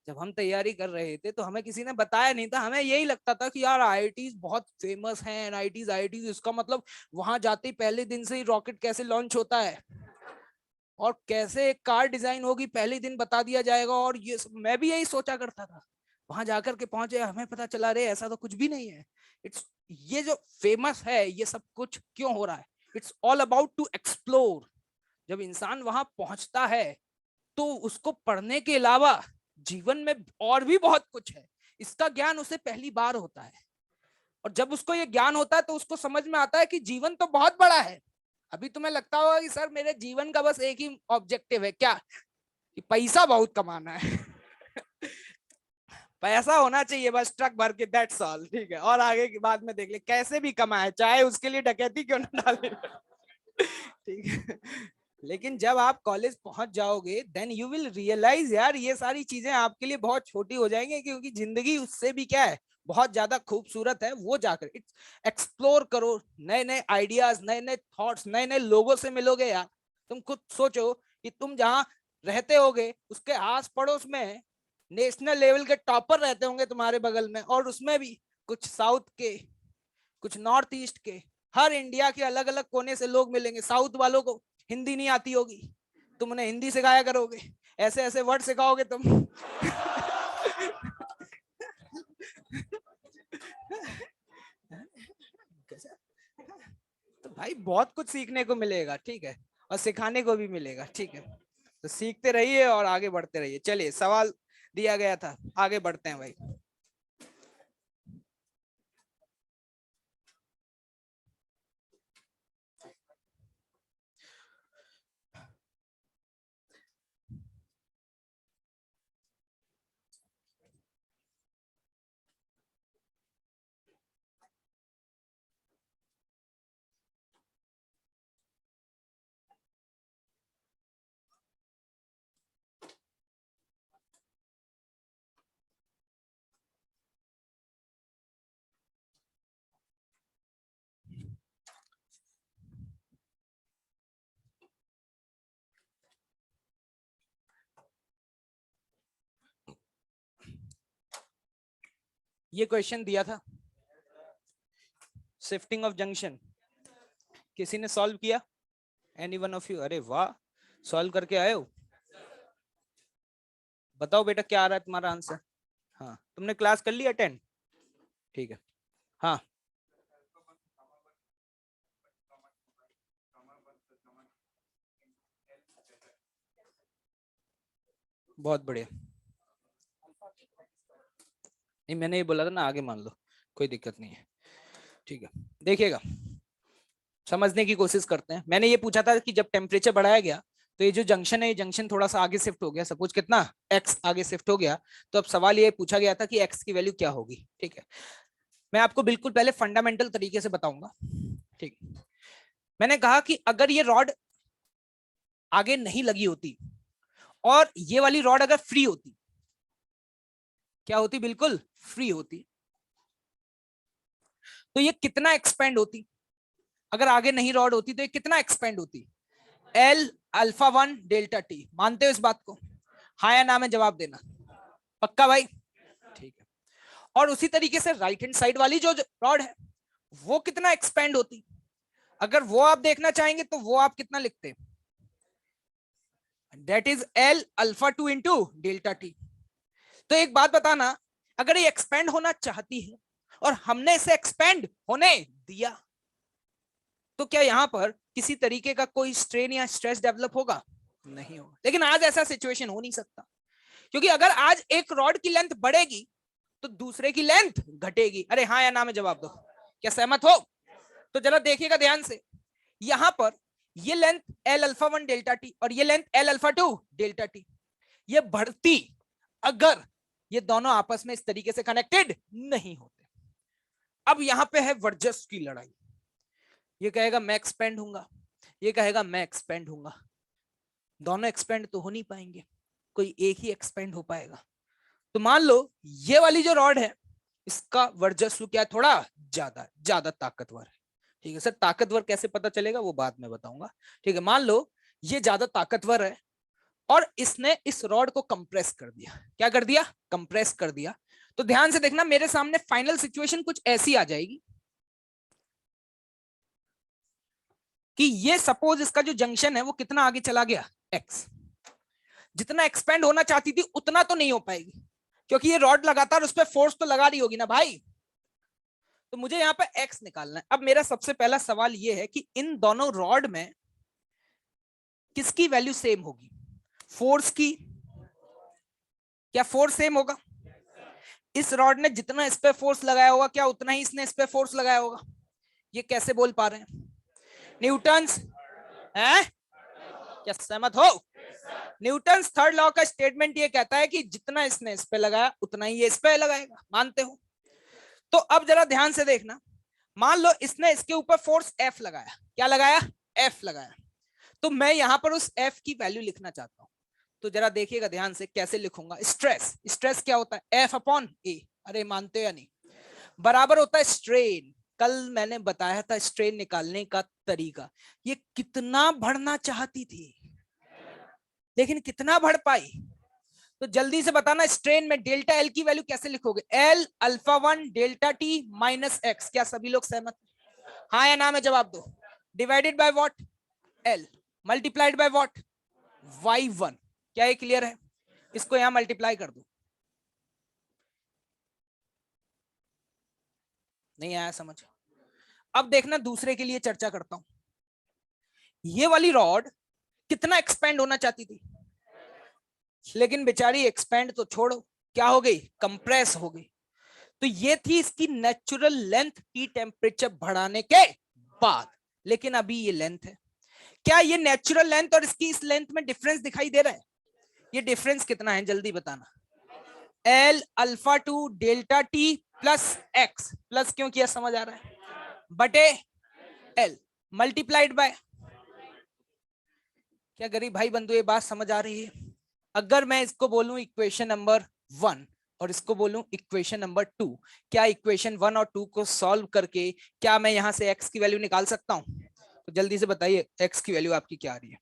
जब हम तैयारी कर रहे थे, तो हमें किसी ने बताया नहीं था, हमें यही लगता था कि यार आईआईटीज बहुत फेमस हैं, एनआईटीज आईआईटीज, इसका मतलब वहां जाते ही पहले दिन से ही रॉकेट कैसे लॉन्च होता है और कैसे एक कार डिजाइन होगी पहले दिन बता दिया जाएगा, और ये मैं भी यही सोचा करता था। वहां जाकर के पहुंचे, हमें पता चला रे ऐसा तो कुछ भी नहीं है। इट्स, ये जो फेमस है ये सब कुछ क्यों हो रहा है, it's all about to explore. जब इंसान वहां पहुंचता है तो उसको पढ़ने के अलावा जीवन में और भी बहुत कुछ है, इसका ज्ञान उसे पहली बार होता है। और जब उसको ये ज्ञान होता है तो उसको समझ में आता है कि जीवन तो बहुत बड़ा है। अभी तुम्हें लगता होगा कि सर मेरे जीवन का बस एक ही ऑब्जेक्टिव है, क्या? कि पैसा बहुत कमाना है। पैसा होना चाहिए बस ट्रक भर के, दैट्स ऑल, ठीक है। और आगे की बात में देख ले, कैसे भी कमाए, चाहे उसके लिए डकैती क्यों ना डाले, ठीक है। लेकिन जब आप कॉलेज पहुंच जाओगे, देन यू विल रियलाइज यार ये सारी चीजें आपके लिए बहुत छोटी हो जाएंगी, क्योंकि जिंदगी उससे भी क्या है, बहुत ज्यादा खूबसूरत है। वो जाकर एक्सप्लोर करो, नए नए आइडियाज, नए नए थॉट्स, नए नए लोगों से मिलोगे यार। तुम खुद सोचो कि तुम जहां रहते होगे उसके आस पड़ोस में नेशनल लेवल के टॉपर रहते होंगे तुम्हारे बगल में, और उसमें भी कुछ साउथ के, कुछ नॉर्थ ईस्ट के, हर इंडिया के अलग अलग कोने से लोग मिलेंगे। साउथ वालों को हिंदी नहीं आती होगी, तुम उन्हें हिंदी सिखाया करोगे, ऐसे ऐसे वर्ड सिखाओगे तुम। तो भाई बहुत कुछ सीखने को मिलेगा, ठीक है, और सिखाने को भी मिलेगा, ठीक है। तो सीखते रहिए और आगे बढ़ते रहिए। चलिए, सवाल दिया गया था, आगे बढ़ते हैं भाई। ये क्वेश्चन दिया था शिफ्टिंग ऑफ जंक्शन, किसी ने सॉल्व किया? Any one of you? अरे वाह, सॉल्व करके आए हो। बताओ बेटा क्या आ रहा है तुम्हारा आंसर। हाँ, तुमने क्लास कर ली अटेंड? ठीक है। हाँ, बहुत बढ़िया। नहीं, मैंने ये बोला था ना, आगे मान लो, कोई दिक्कत नहीं है। ठीक है, देखिएगा, समझने की कोशिश करते हैं। मैंने ये पूछा था कि जब टेम्परेचर बढ़ाया गया तो ये जो जंक्शन है, ये जंक्शन थोड़ा सा आगे शिफ्ट हो गया, सपोज कितना, एक्स आगे शिफ्ट हो गया। तो अब सवाल ये पूछा गया था कि एक्स की वैल्यू क्या होगी। ठीक है, मैं आपको बिल्कुल पहले फंडामेंटल तरीके से बताऊंगा। ठीक, मैंने कहा कि अगर ये रॉड आगे नहीं लगी होती और ये वाली रॉड अगर फ्री होती, क्या होती? बिल्कुल फ्री होती, तो ये कितना एक्सपेंड होती? अगर आगे नहीं रॉड होती तो ये कितना एक्सपेंड होती? L alpha one delta T. मानते हो इस बात को? हाँ या ना में जवाब देना। पक्का भाई? ठीक है। और उसी तरीके से राइट हैंड साइड वाली जो रॉड है वो कितना एक्सपेंड होती? अगर वो आप देखना चाहेंगे तो वो आप कितना लिखते? That is L alpha two into delta T. तो एक बात बताना, अगर ये एक्सपेंड होना चाहती है और हमने इसे एक्सपेंड होने दिया, तो क्या यहां पर किसी तरीके का कोई स्ट्रेन या स्ट्रेस डेवलप होगा? नहीं होगा। लेकिन आज ऐसा सिचुएशन हो नहीं सकता, क्योंकि अगर आज एक रॉड की लेंथ बढ़ेगी तो दूसरे की लेंथ घटेगी। अरे हाँ या ना में जवाब दो, क्या सहमत हो? तो जरा देखिएगा ध्यान से, यहां पर ये length L alpha one delta T और ये length L alpha two delta T, ये बढ़ती अगर ये दोनों आपस में इस तरीके से कनेक्टेड नहीं होते। अब यहां पे है वर्चस्व की लड़ाई। ये कहेगा मैं एक्सपेंड हूंगा, ये कहेगा मैं एक्सपेंड हूंगा। दोनों एक्सपेंड तो हो नहीं पाएंगे, कोई एक ही एक्सपेंड हो पाएगा। तो मान लो ये वाली जो रॉड है इसका वर्चस्व क्या है? थोड़ा ज्यादा ज्यादा ताकतवर है। ठीक है सर, ताकतवर कैसे पता चलेगा वो बाद में बताऊंगा। ठीक है, मान लो ये ज्यादा ताकतवर है और इसने इस रॉड को कंप्रेस कर दिया। क्या कर दिया? कंप्रेस कर दिया। तो ध्यान से देखना, मेरे सामने फाइनल सिचुएशन कुछ ऐसी आ जाएगी कि ये सपोज इसका जो जंक्शन है वो कितना आगे चला गया? एक्स। जितना एक्सपेंड होना चाहती थी उतना तो नहीं हो पाएगी, क्योंकि ये रॉड लगातार उस पर फोर्स तो लगा रही होगी ना भाई। तो मुझे यहाँ पे एक्स निकालना है। अब मेरा सबसे पहला सवाल ये है कि इन दोनों रॉड में किसकी वैल्यू सेम होगी? फोर्स की। क्या फोर्स सेम होगा? इस रॉड ने जितना इस पे फोर्स लगाया होगा क्या उतना ही इसने इस पे फोर्स लगाया होगा? ये कैसे बोल पा रहे हैं? न्यूटन्स है, क्या सहमत हो? न्यूटन्स थर्ड लॉ का स्टेटमेंट ये कहता है कि जितना इसने इस पे लगाया उतना ही ये इस पे लगाएगा। मानते हो? तो अब जरा ध्यान से देखना, मान लो इसने इसके ऊपर फोर्स एफ लगाया। क्या लगाया? एफ लगाया। तो मैं यहां पर उस एफ की वैल्यू लिखना चाहता हूं। तो जरा देखिएगा ध्यान से कैसे लिखूंगा। स्ट्रेस, स्ट्रेस क्या होता है? एफ अपॉन ए। अरे मानते हो या नहीं? बराबर होता है स्ट्रेन। कल मैंने बताया था स्ट्रेन निकालने का तरीका। ये कितना बढ़ना चाहती थी लेकिन कितना बढ़ पाई? तो जल्दी से बताना, स्ट्रेन में डेल्टा एल की वैल्यू कैसे लिखोगे? L alpha one delta T minus x. क्या सभी लोग सहमत? हाँ या ना में जवाब दो। Divided by what? L multiplied by what? Y one. क्या ये क्लियर है? इसको यहां मल्टीप्लाई कर दो। नहीं आया समझ? अब देखना, दूसरे के लिए चर्चा करता हूं। ये वाली रॉड कितना एक्सपेंड होना चाहती थी, लेकिन बेचारी एक्सपेंड तो छोड़ो, क्या हो गई? कंप्रेस हो गई। तो ये थी इसकी नेचुरल लेंथ टी टेम्परेचर बढ़ाने के बाद। लेकिन अभी ये लेंथ है, क्या ये नेचुरल लेंथ और इसकी इस लेंथ में डिफरेंस दिखाई दे रहा है? ये डिफरेंस कितना है जल्दी बताना। L alpha two delta T plus x. Plus क्यों किया समझ आ रहा है? बटे एल मल्टीप्लाइड बाय। क्या गरीब भाई बंधु ये बात समझ आ रही है? अगर मैं इसको बोलूं इक्वेशन नंबर 1 और इसको बोलूं इक्वेशन नंबर 2, क्या इक्वेशन 1 और 2 को सॉल्व करके क्या मैं यहां से x की वैल्यू निकाल सकता हूं? तो जल्दी से बताइए x की वैल्यू आपकी क्या आ रही है?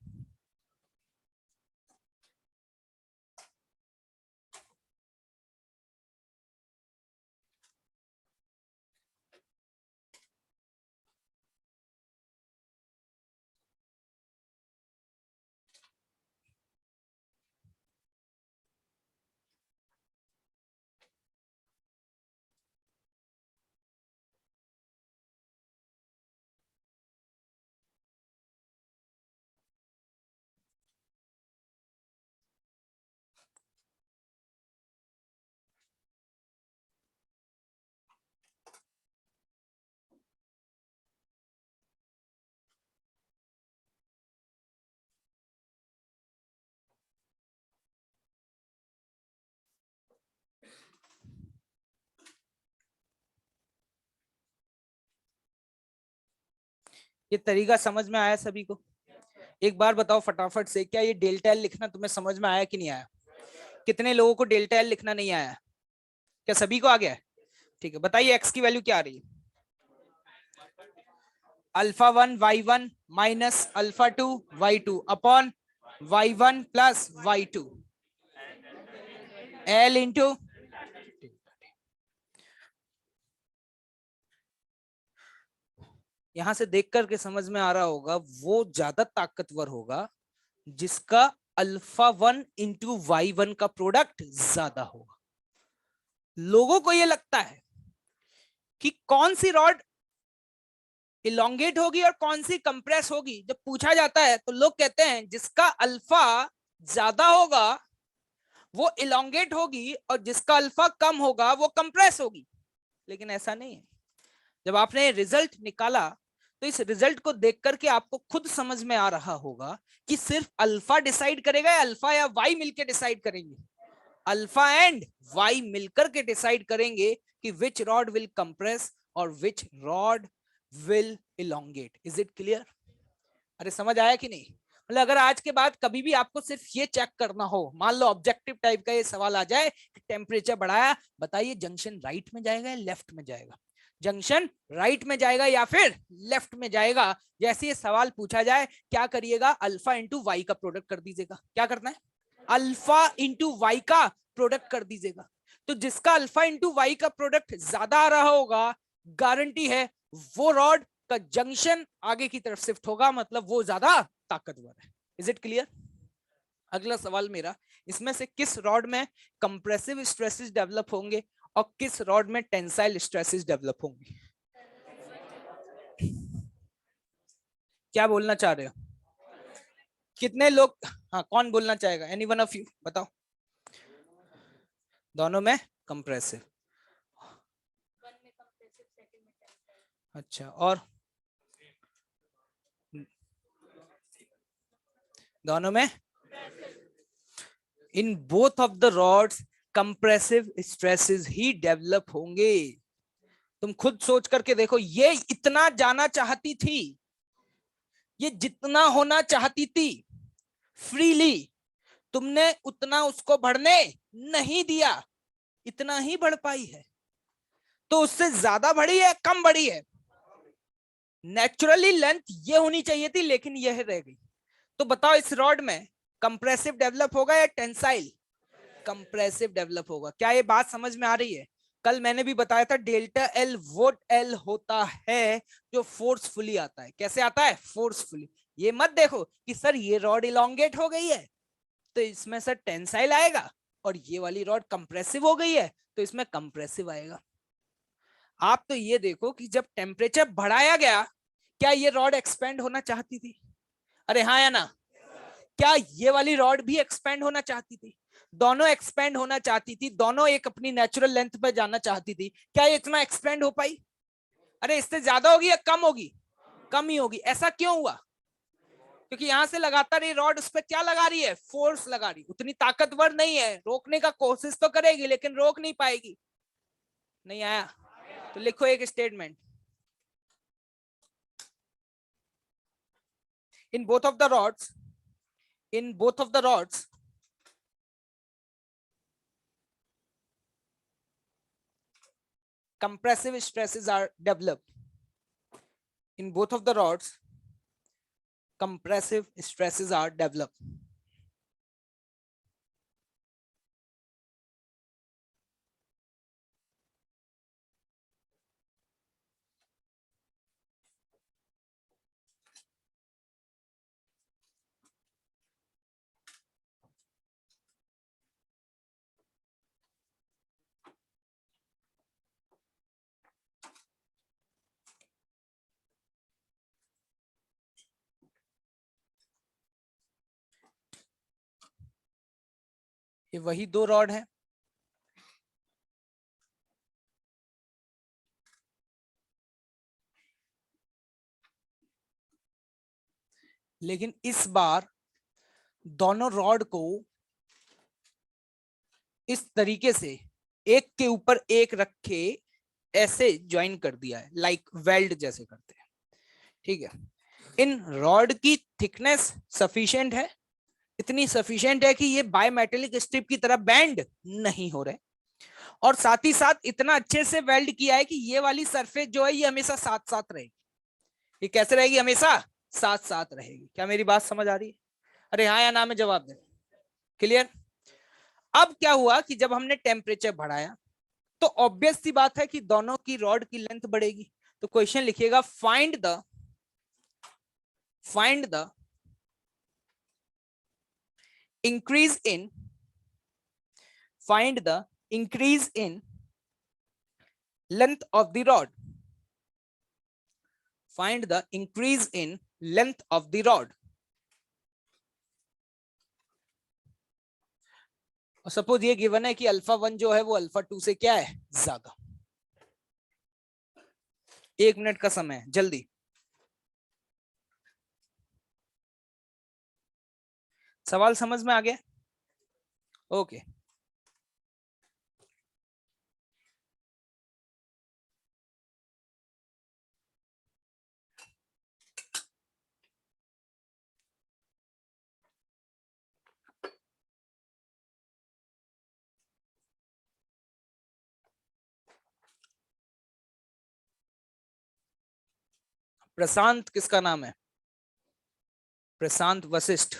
ये तरीका समझ में आया सभी को? एक बार बताओ फटाफट से, क्या ये डेल्टा एल लिखना तुम्हें समझ में आया कि नहीं आया? कितने लोगों को डेल्टा एल लिखना नहीं आया? क्या सभी को आ गया? ठीक है, बताइए एक्स की वैल्यू क्या आ रही है? Alpha 1 y1 minus alpha 2 y2 upon y1 plus y2 l into, यहां से देख करके समझ में आ रहा होगा वो ज्यादा ताकतवर होगा जिसका अल्फा 1 इंटू y1 का प्रोडक्ट ज्यादा होगा। लोगों को ये लगता है कि कौन सी रॉड इलोंगेट होगी और कौन सी कंप्रेस होगी। जब पूछा जाता है तो लोग कहते हैं जिसका अल्फा ज्यादा होगा वो इलोंगेट होगी और जिसका अल्फा कम होगा वो कंप्रेस होगी। लेकिन ऐसा नहीं है। जब आपने रिजल्ट निकाला तो इस रिजल्ट को देख करके आपको खुद समझ में आ रहा होगा कि सिर्फ अल्फा डिसाइड करेगा या अल्फा या वाई मिलकर डिसाइड करेंगे? अल्फा एंड वाई मिलकर के डिसाइड करेंगे कि विच रॉड विल कंप्रेस और which rod will elongate. Is it clear? अरे समझ आया कि नहीं? मतलब अगर आज के बाद कभी भी आपको सिर्फ ये चेक करना हो, मान लो ऑब्जेक्टिव टाइप का ये सवाल आ जाए कि टेम्परेचर बढ़ाया, बताइए जंक्शन राइट में जाएगा या लेफ्ट में जाएगा? जंक्शन राइट में जाएगा या फिर लेफ्ट में जाएगा? जैसे ये सवाल पूछा जाए क्या करिएगा? अल्फा इंटू वाई का प्रोडक्ट कर दीजिएगा। क्या करना है? अल्फा इंटू वाई का प्रोडक्ट कर दीजिएगा। तो जिसका अल्फा इंटू वाई का प्रोडक्ट ज्यादा आ रहा होगा, गारंटी है वो रॉड का जंक्शन आगे की तरफ शिफ्ट होगा, मतलब वो ज्यादा ताकतवर है। Is it clear? अगला सवाल मेरा, इसमें से किस रॉड में कंप्रेसिव स्ट्रेसेस डेवलप होंगे और किस रॉड में टेंसाइल स्ट्रेसेस डेवलप होंगे? क्या बोलना चाह रहे हो? कितने लोग, हाँ कौन बोलना चाहेगा? एनी वन ऑफ यू बताओ। दोनों में कंप्रेसिव। अच्छा, और दोनों में? In both of the rods compressive stresses he develop होंगे। तुम खुद सोच करके देखो, ये इतना जाना चाहती थी, ये जितना होना चाहती थी फ्रीली, तुमने उतना उसको बढ़ने नहीं दिया, इतना ही बढ़ पाई है। तो उससे ज्यादा बढ़ी है कम बढ़ी है? नेचुरली लेंथ ये होनी चाहिए थी लेकिन यह रह गई। तो बताओ इस रॉड में कंप्रेसिव डेवलप होगा या टेंसाइल? कंप्रेसिव डेवलप होगा। क्या ये बात समझ में आ रही है? कल मैंने भी बताया था डेल्टा एल वो एल होता है जो फोर्सफुली आता है। कैसे आता है? फोर्सफुली। ये मत देखो कि सर ये रॉड इलोंगेट हो गई है तो इसमें सर टेंसाइल आएगा, और ये वाली रॉड कंप्रेसिव हो गई है तो इसमें कंप्रेसिव आएगा। आप तो ये देखो कि जब टेम्परेचर बढ़ाया गया, क्या ये रॉड एक्सपेंड होना चाहती थी? अरे हाँ या ना? क्या ये वाली रॉड भी एक्सपेंड होना चाहती थी? दोनों एक्सपेंड होना चाहती थी, दोनों एक अपनी नेचुरल लेंथ पर जाना चाहती थी। क्या ये इतना एक्सपेंड हो पाई? अरे इससे ज्यादा होगी या कम होगी? कम ही होगी। ऐसा क्यों हुआ? क्योंकि यहां से लगातार ये रॉड उस पर क्या लगा रही है? फोर्स लगा रही। उतनी ताकतवर नहीं है, रोकने का कोशिश तो करेगी लेकिन रोक नहीं पाएगी। नहीं आया? तो लिखो एक statement, in both of the rods, in both of the rods compressive stresses are developed. In both of the rods compressive stresses are developed. ये वही दो रॉड है, लेकिन इस बार दोनों रॉड को इस तरीके से एक के ऊपर एक रख के ऐसे ज्वाइन कर दिया है, लाइक वेल्ड जैसे करते हैं। ठीक है, इन रॉड की थिकनेस सफिशिएंट है, इतनी सफिशिएंट है कि ये बायमेटेलिक स्ट्रिप की तरह बैंड नहीं हो रहे, और साथ ही साथ इतना अच्छे से वेल्ड किया है कि ये वाली सरफेस जो है ये हमेशा साथ साथ रहेगी। ये कैसे रहेगी? हमेशा साथ साथ रहेगी। क्या मेरी बात समझ आ रही है? अरे हाँ या ना में जवाब दे। क्लियर? अब क्या हुआ कि जब हमने टेम्परेचर बढ़ाया तो ऑब्वियस सी बात है कि दोनों की रॉड की लेंथ बढ़ेगी। तो क्वेश्चन लिखिएगा find the increase in find the increase in length of the rod. Find the increase in length of the rod. और सपोज ये गिवन है कि अल्फा 1 जो है वो अल्फा 2 से क्या है? ज्यादा। 1 मिनट का समय है, जल्दी। सवाल समझ में आ गया? ओके। प्रशांत किसका नाम है? Prashant Vashishtha.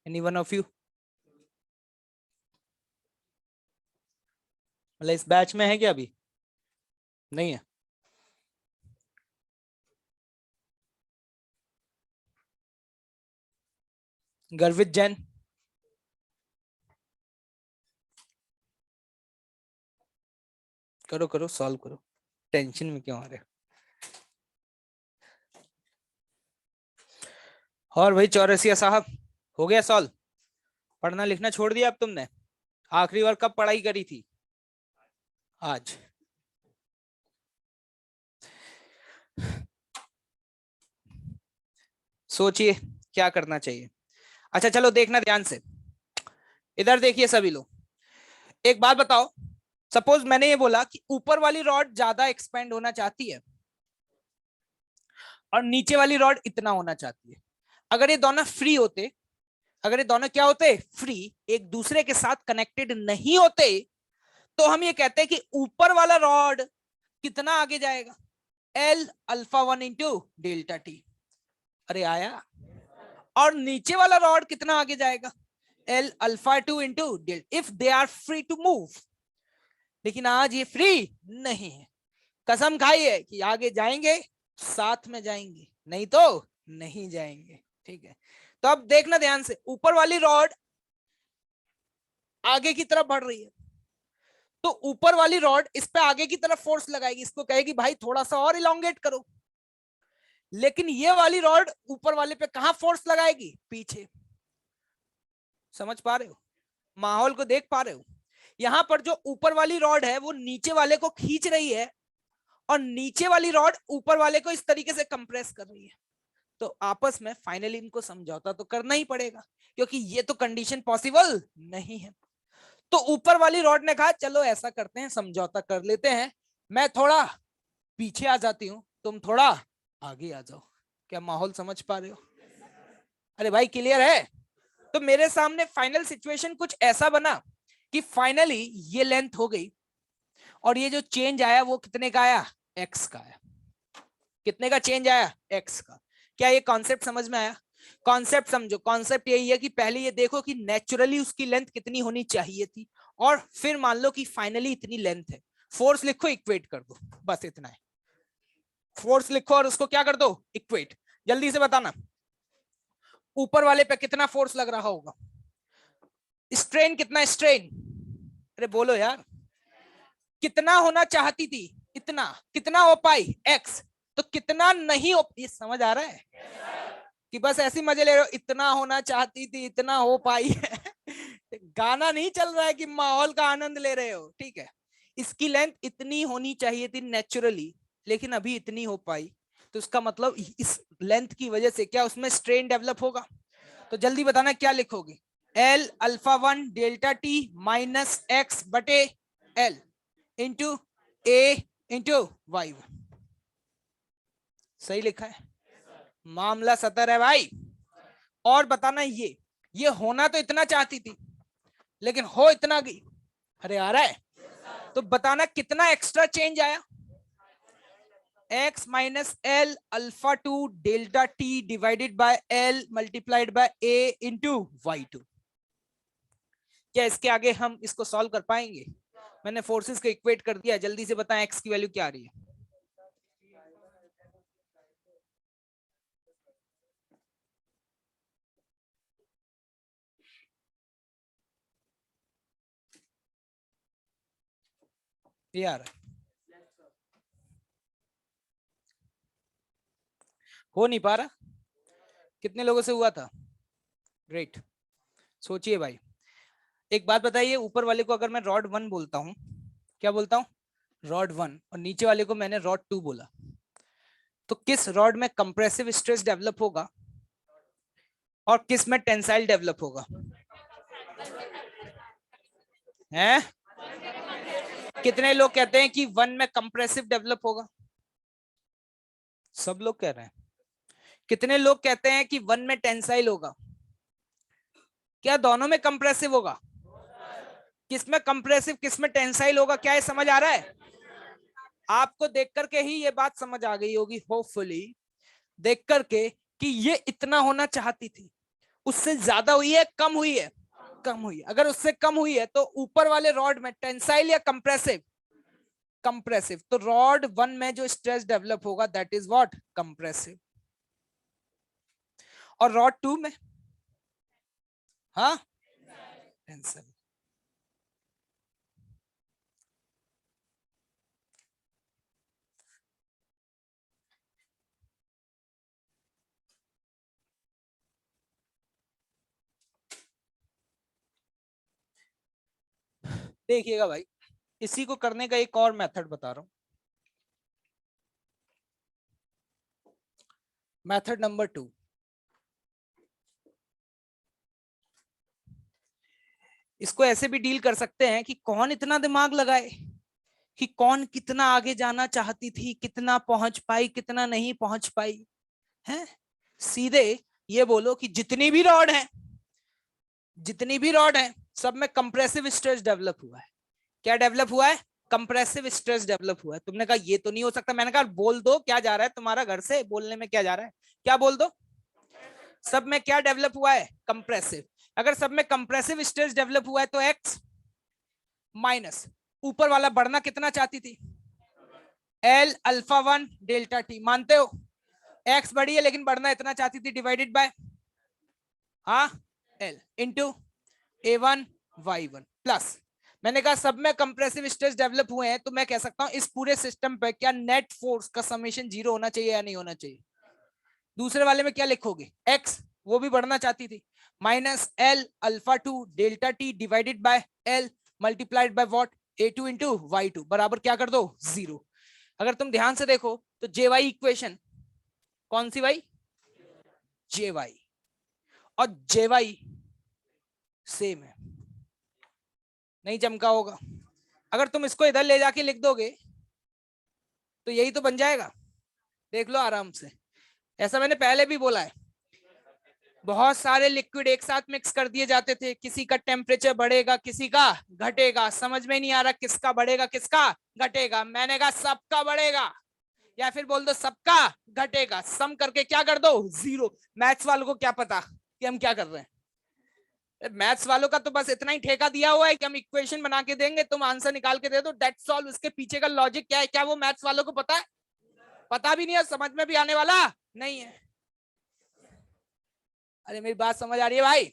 Any one of you? मतलब इस बैच में है क्या? अभी नहीं है? गर्वित जैन? करो करो, सॉल्व करो, टेंशन में क्यों आ रहे? और भाई चौरसिया साहब, हो गया सॉल्व? पढ़ना लिखना छोड़ दिया अब तुमने? आखिरी बार कब पढ़ाई करी थी? आज। सोचिए क्या करना चाहिए। अच्छा चलो देखना ध्यान से, इधर देखिए सभी लोग। एक बात बताओ, सपोज मैंने ये बोला कि ऊपर वाली रॉड ज्यादा एक्सपेंड होना चाहती है और नीचे वाली रॉड इतना होना चाहती है। अगर ये दोनों फ्री होते, अगर ये दोनों क्या होते? फ्री, एक दूसरे के साथ कनेक्टेड नहीं होते, तो हम ये कहते हैं कि ऊपर वाला रॉड कितना आगे जाएगा? L alpha 1 into delta T. अरे आया? और नीचे वाला रॉड कितना आगे जाएगा? L alpha 2 into delta, if they are free to move. लेकिन आज ये फ्री नहीं है। कसम खाई है कि आगे जाएंगे, साथ में जाएंगे, नहीं तो नहीं जाएंगे। ठीक है, तो अब देखना ध्यान से, ऊपर वाली रॉड आगे की तरफ बढ़ रही है, तो ऊपर वाली रॉड इस पे आगे की तरफ फोर्स लगाएगी, इसको कहेगी भाई थोड़ा सा और इलोंगेट करो। लेकिन ये वाली रॉड ऊपर वाले पे कहां फोर्स लगाएगी? पीछे। समझ पा रहे हो? माहौल को देख पा रहे हो? यहां पर जो ऊपर वाली रॉड है वो नीचे वाले को खींच रही है, और नीचे वाली रॉड ऊपर वाले को इस तरीके से कंप्रेस कर रही है। तो आपस में फाइनली इनको समझौता तो करना ही पड़ेगा, क्योंकि ये तो कंडीशन पॉसिबल नहीं है। तो ऊपर वाली रॉड ने कहा चलो ऐसा करते हैं, समझौता कर लेते हैं, मैं थोड़ा पीछे आ जाती हूँ, तुम थोड़ा आगे आ जाओ। क्या माहौल समझ पा रहे हो? अरे भाई क्लियर है? तो मेरे सामने फाइनल सिचुएशन कुछ ऐसा बना कि फाइनली ये लेंथ हो गई, और ये जो चेंज आया वो कितने का आया? एक्स का आया। कितने का चेंज आया? एक्स का। क्या ये कॉन्सेप्ट समझ में आया? कॉन्सेप्ट समझो, कॉन्सेप्ट यही है कि पहले ये देखो कि नेचुरली उसकी लेंथ कितनी होनी चाहिए थी, और फिर मान लो कि फाइनली इतनी लेंथ है। फोर्स लिखो, इक्वेट कर दो, बस इतना है। फोर्स लिखो और उसको क्या कर दो? इक्वेट। जल्दी से बताना, ऊपर वाले पे कितना फोर्स लग रहा होगा? स्ट्रेन कितना? स्ट्रेन, अरे बोलो यार, कितना होना चाहती थी? इतना। कितना हो पाई? एक्स। तो कितना नहीं हो, ये समझ आ रहा है कि बस ऐसे मजे ले रहे हो? इतना होना चाहती थी, इतना हो पाई है। गाना नहीं चल रहा है कि माहौल का आनंद ले रहे हो। ठीक है, इसकी लेंथ इतनी होनी चाहिए थी नेचुरली, लेकिन अभी इतनी हो पाई, तो इसका मतलब इस लेंथ की वजह से क्या उसमें स्ट्रेन डेवलप होगा? तो जल्दी बताना क्या लिखोगे? L alpha 1 delta T minus x बटे L into A into Y. सही लिखा है? मामला सतर है भाई। और बताना ये होना तो इतना चाहती थी लेकिन हो इतना गई। अरे आ रहा है तो बताना कितना एक्स्ट्रा चेंज आया। x minus L alpha two delta T divided by L multiplied by A into Y two. क्या इसके आगे हम इसको सॉल्व कर पाएंगे? मैंने फोर्सेस को इक्वेट कर दिया, जल्दी से बताएं x की वैल्यू क्या आ रही है। ये आ रहा है, हो नहीं पा रहा। कितने लोगों से हुआ था? ग्रेट। सोचिए भाई, एक बात बताइए, ऊपर वाले को अगर मैं रॉड 1 बोलता हूं, क्या बोलता हूं? रॉड 1, और नीचे वाले को मैंने रॉड 2 बोला, तो किस रॉड में कंप्रेसिव स्ट्रेस डेवलप होगा और किस में टेंसाइल डेवलप होगा? हैं? कितने लोग कहते हैं कि 1 में कंप्रेसिव डेवलप होगा? सब लोग कह रहे हैं। कितने लोग कहते हैं कि 1 में टेंसाइल होगा? क्या दोनों में कंप्रेसिव होगा? किस में कंप्रेसिव किस में टेंसाइल होगा, क्या ये समझ आ रहा है? आपको देख करके ही ये बात समझ आ गई होगी होपफुली, देख करके कि ये इतना होना चाहती थी, उससे ज्यादा हुई है कम हुई है? कम हुई है। अगर उससे कम हुई है तो ऊपर वाले रॉड में टेंसाइल या कंप्रेसिव? कंप्रेसिव। तो रॉड 1 में जो स्ट्रेस डेवलप होगा दैट इज व्हाट? कंप्रेसिव। और रॉड 2 में? हाँ, टेंसाइल। देखिएगा भाई, इसी को करने का एक और मेथड बता रहा हूं। मेथड नंबर 2, इसको ऐसे भी डील कर सकते हैं कि कौन इतना दिमाग लगाए कि कौन कितना आगे जाना चाहती थी, कितना पहुंच पाई, कितना नहीं पहुंच पाई है। सीधे ये बोलो कि जितनी भी रॉड है सब में कंप्रेसिव स्ट्रेस डेवलप हुआ है। क्या डेवलप हुआ है? कंप्रेसिव स्ट्रेस डेवलप हुआ है। तुमने कहा ये तो नहीं हो सकता, मैंने कहा बोल दो क्या जा रहा है तुम्हारा, घर से बोलने में क्या जा रहा है, क्या बोल दो। सब में क्या डेवलप हुआ है? कंप्रेसिव। अगर सब में कंप्रेसिव स्ट्रेस डेवलप हुआ है तो एक्स माइनस ऊपर वाला बढ़ना कितना चाहती थी? एल अल्फा 1 डेल्टा टी, मानते हो? एक्स बढ़ी है लेकिन बढ़ना इतना चाहती थी, डिवाइडेड बाय हाँ L into A1 Y1 plus. मैंने कहा सब में कंप्रेसिव स्ट्रेस डेवलप हुए हैं तो मैं कह सकता हूं इस पूरे सिस्टम पे क्या नेट फोर्स का समेशन 0 होना चाहिए या नहीं होना चाहिए? दूसरे वाले में क्या लिखोगे? एक्स, वो भी बढ़ना चाहती थी, minus L alpha 2 delta T divided by L multiplied by what? A2 into Y2 बराबर क्या कर दो? 0। अगर तुम ध्यान से देखो तो जे वाई इक्वेशन कौन सी भाई? जे वाई। और जे वाई सेम है, नहीं चमका होगा? अगर तुम इसको इधर ले जाके लिख दोगे तो यही तो बन जाएगा। देख लो आराम से, ऐसा मैंने पहले भी बोला है। बहुत सारे लिक्विड एक साथ मिक्स कर दिए जाते थे, किसी का टेम्परेचर बढ़ेगा किसी का घटेगा, समझ में नहीं आ रहा किसका बढ़ेगा किसका घटेगा। मैंने कहा सबका बढ़ेगा, या फिर बोल दो सबका घटेगा, सम करके क्या कर दो? 0। मैथ्स वालों को क्या पता कि हम क्या कर रहे हैं? मैथ्स वालों का तो बस इतना ही ठेका दिया हुआ है कि हम इक्वेशन बना के देंगे, तुम आंसर निकाल के दे दो, दैट्स ऑल। उसके पीछे का लॉजिक क्या है, क्या वो मैथ्स वालों को पता है? पता भी नहीं है, समझ में भी आने वाला नहीं है। अरे मेरी बात समझ आ रही है भाई?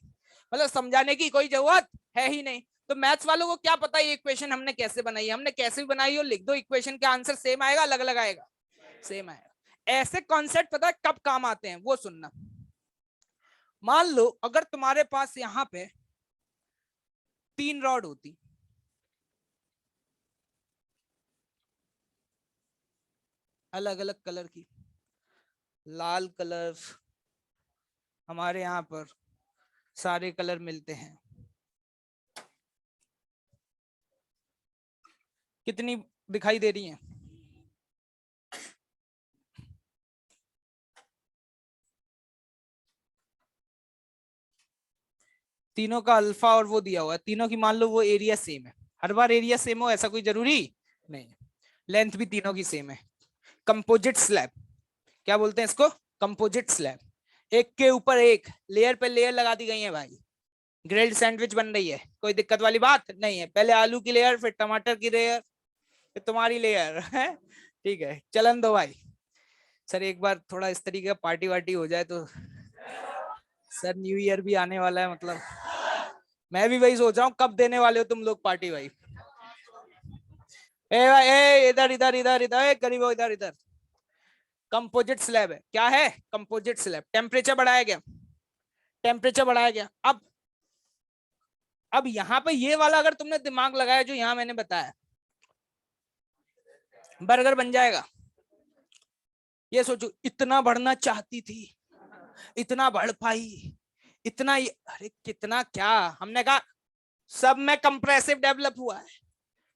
मतलब समझाने की कोई जरूरत है ही नहीं। तो मैथ्स वालों को क्या पता ये इक्वेशन हमने कैसे बनाई है? हमने कैसे भी बनाई हो लिख दो इक्वेशन का आंसर सेम आएगा, अलग अलग आएगा? सेम आएगा। ऐसे कॉन्सेप्ट पता है कब काम आते हैं, वो सुनना। मान लो अगर तुम्हारे पास यहां पे 3 रॉड होती, अलग अलग कलर की, लाल कलर, हमारे यहाँ पर सारे कलर मिलते हैं, कितनी दिखाई दे रही हैं? तीनों का अल्फा और वो दिया हुआ है, तीनों की मान लो वो एरिया सेम है। हर बार एरिया सेम हो ऐसा कोई जरूरी नहीं है। लेंथ भी तीनों की सेम है। कंपोजिट स्लैब, क्या बोलते हैं इसको? Composite slab. एक के ऊपर एक लेयर पे लेयर लगा दी गई है भाई। ग्रिल्ड सैंडविच बन रही है, कोई दिक्कत वाली बात नहीं है। पहले आलू की लेयर, फिर टमाटर की लेयर, फिर तुम्हारी लेयर है। ठीक है, चलन दो भाई। सर एक बार थोड़ा इस तरीके का पार्टी वार्टी हो जाए तो। सर न्यू ईयर भी आने वाला है, मतलब मैं भी वही सोच रहा हूँ कब देने वाले हो तुम लोग पार्टी भाई। ए भाई, ए इधर इधर इधर इधर, ए गरीबो इधर इधर। कंपोजिट स्लैब है, क्या है? Composite slab. टेम्परेचर बढ़ाया गया, टेम्परेचर बढ़ाया गया। अब यहाँ पे ये वाला अगर तुमने दिमाग लगाया जो यहाँ मैंने बताया, बर्गर बन जाएगा। ये सोचो, इतना बढ़ना चाहती थी, इतना बढ़ पाई, इतना अरे कितना क्या। हमने कहा सब में कंप्रेसिव डेवलप हुआ है।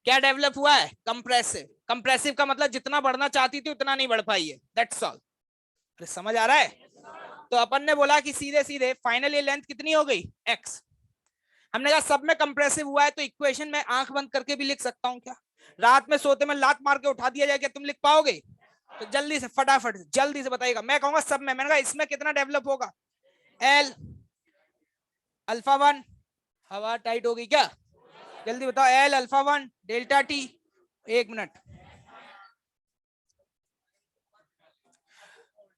क्या डेवलप हुआ है? कंप्रेसिव। कंप्रेसिव का मतलब जितना बढ़ना चाहती थी उतना नहीं बढ़ पाई है, दैट्स ऑल। अरे समझ आ रहा है? तो अपन ने बोला कि सीधे सीधे फाइनल ये लेंथ कितनी हो गई? x। हमने कहा सब में कंप्रेसिव हुआ है तो इक्वेशन में आंख बंद करके भी लिख सकता हूं क्या? रात में सोते में लात मार के उठा दिया जाए, क्या तुम लिख पाओगे? तो जल्दी से फटाफट जल्दी से बताइएगा। मैं कहूंगा सब में, मैंने कहा इसमें कितना डेवलप होगा? L alpha one. हवा टाइट होगी क्या? जल्दी बताओ। L alpha one delta T. एक मिनट।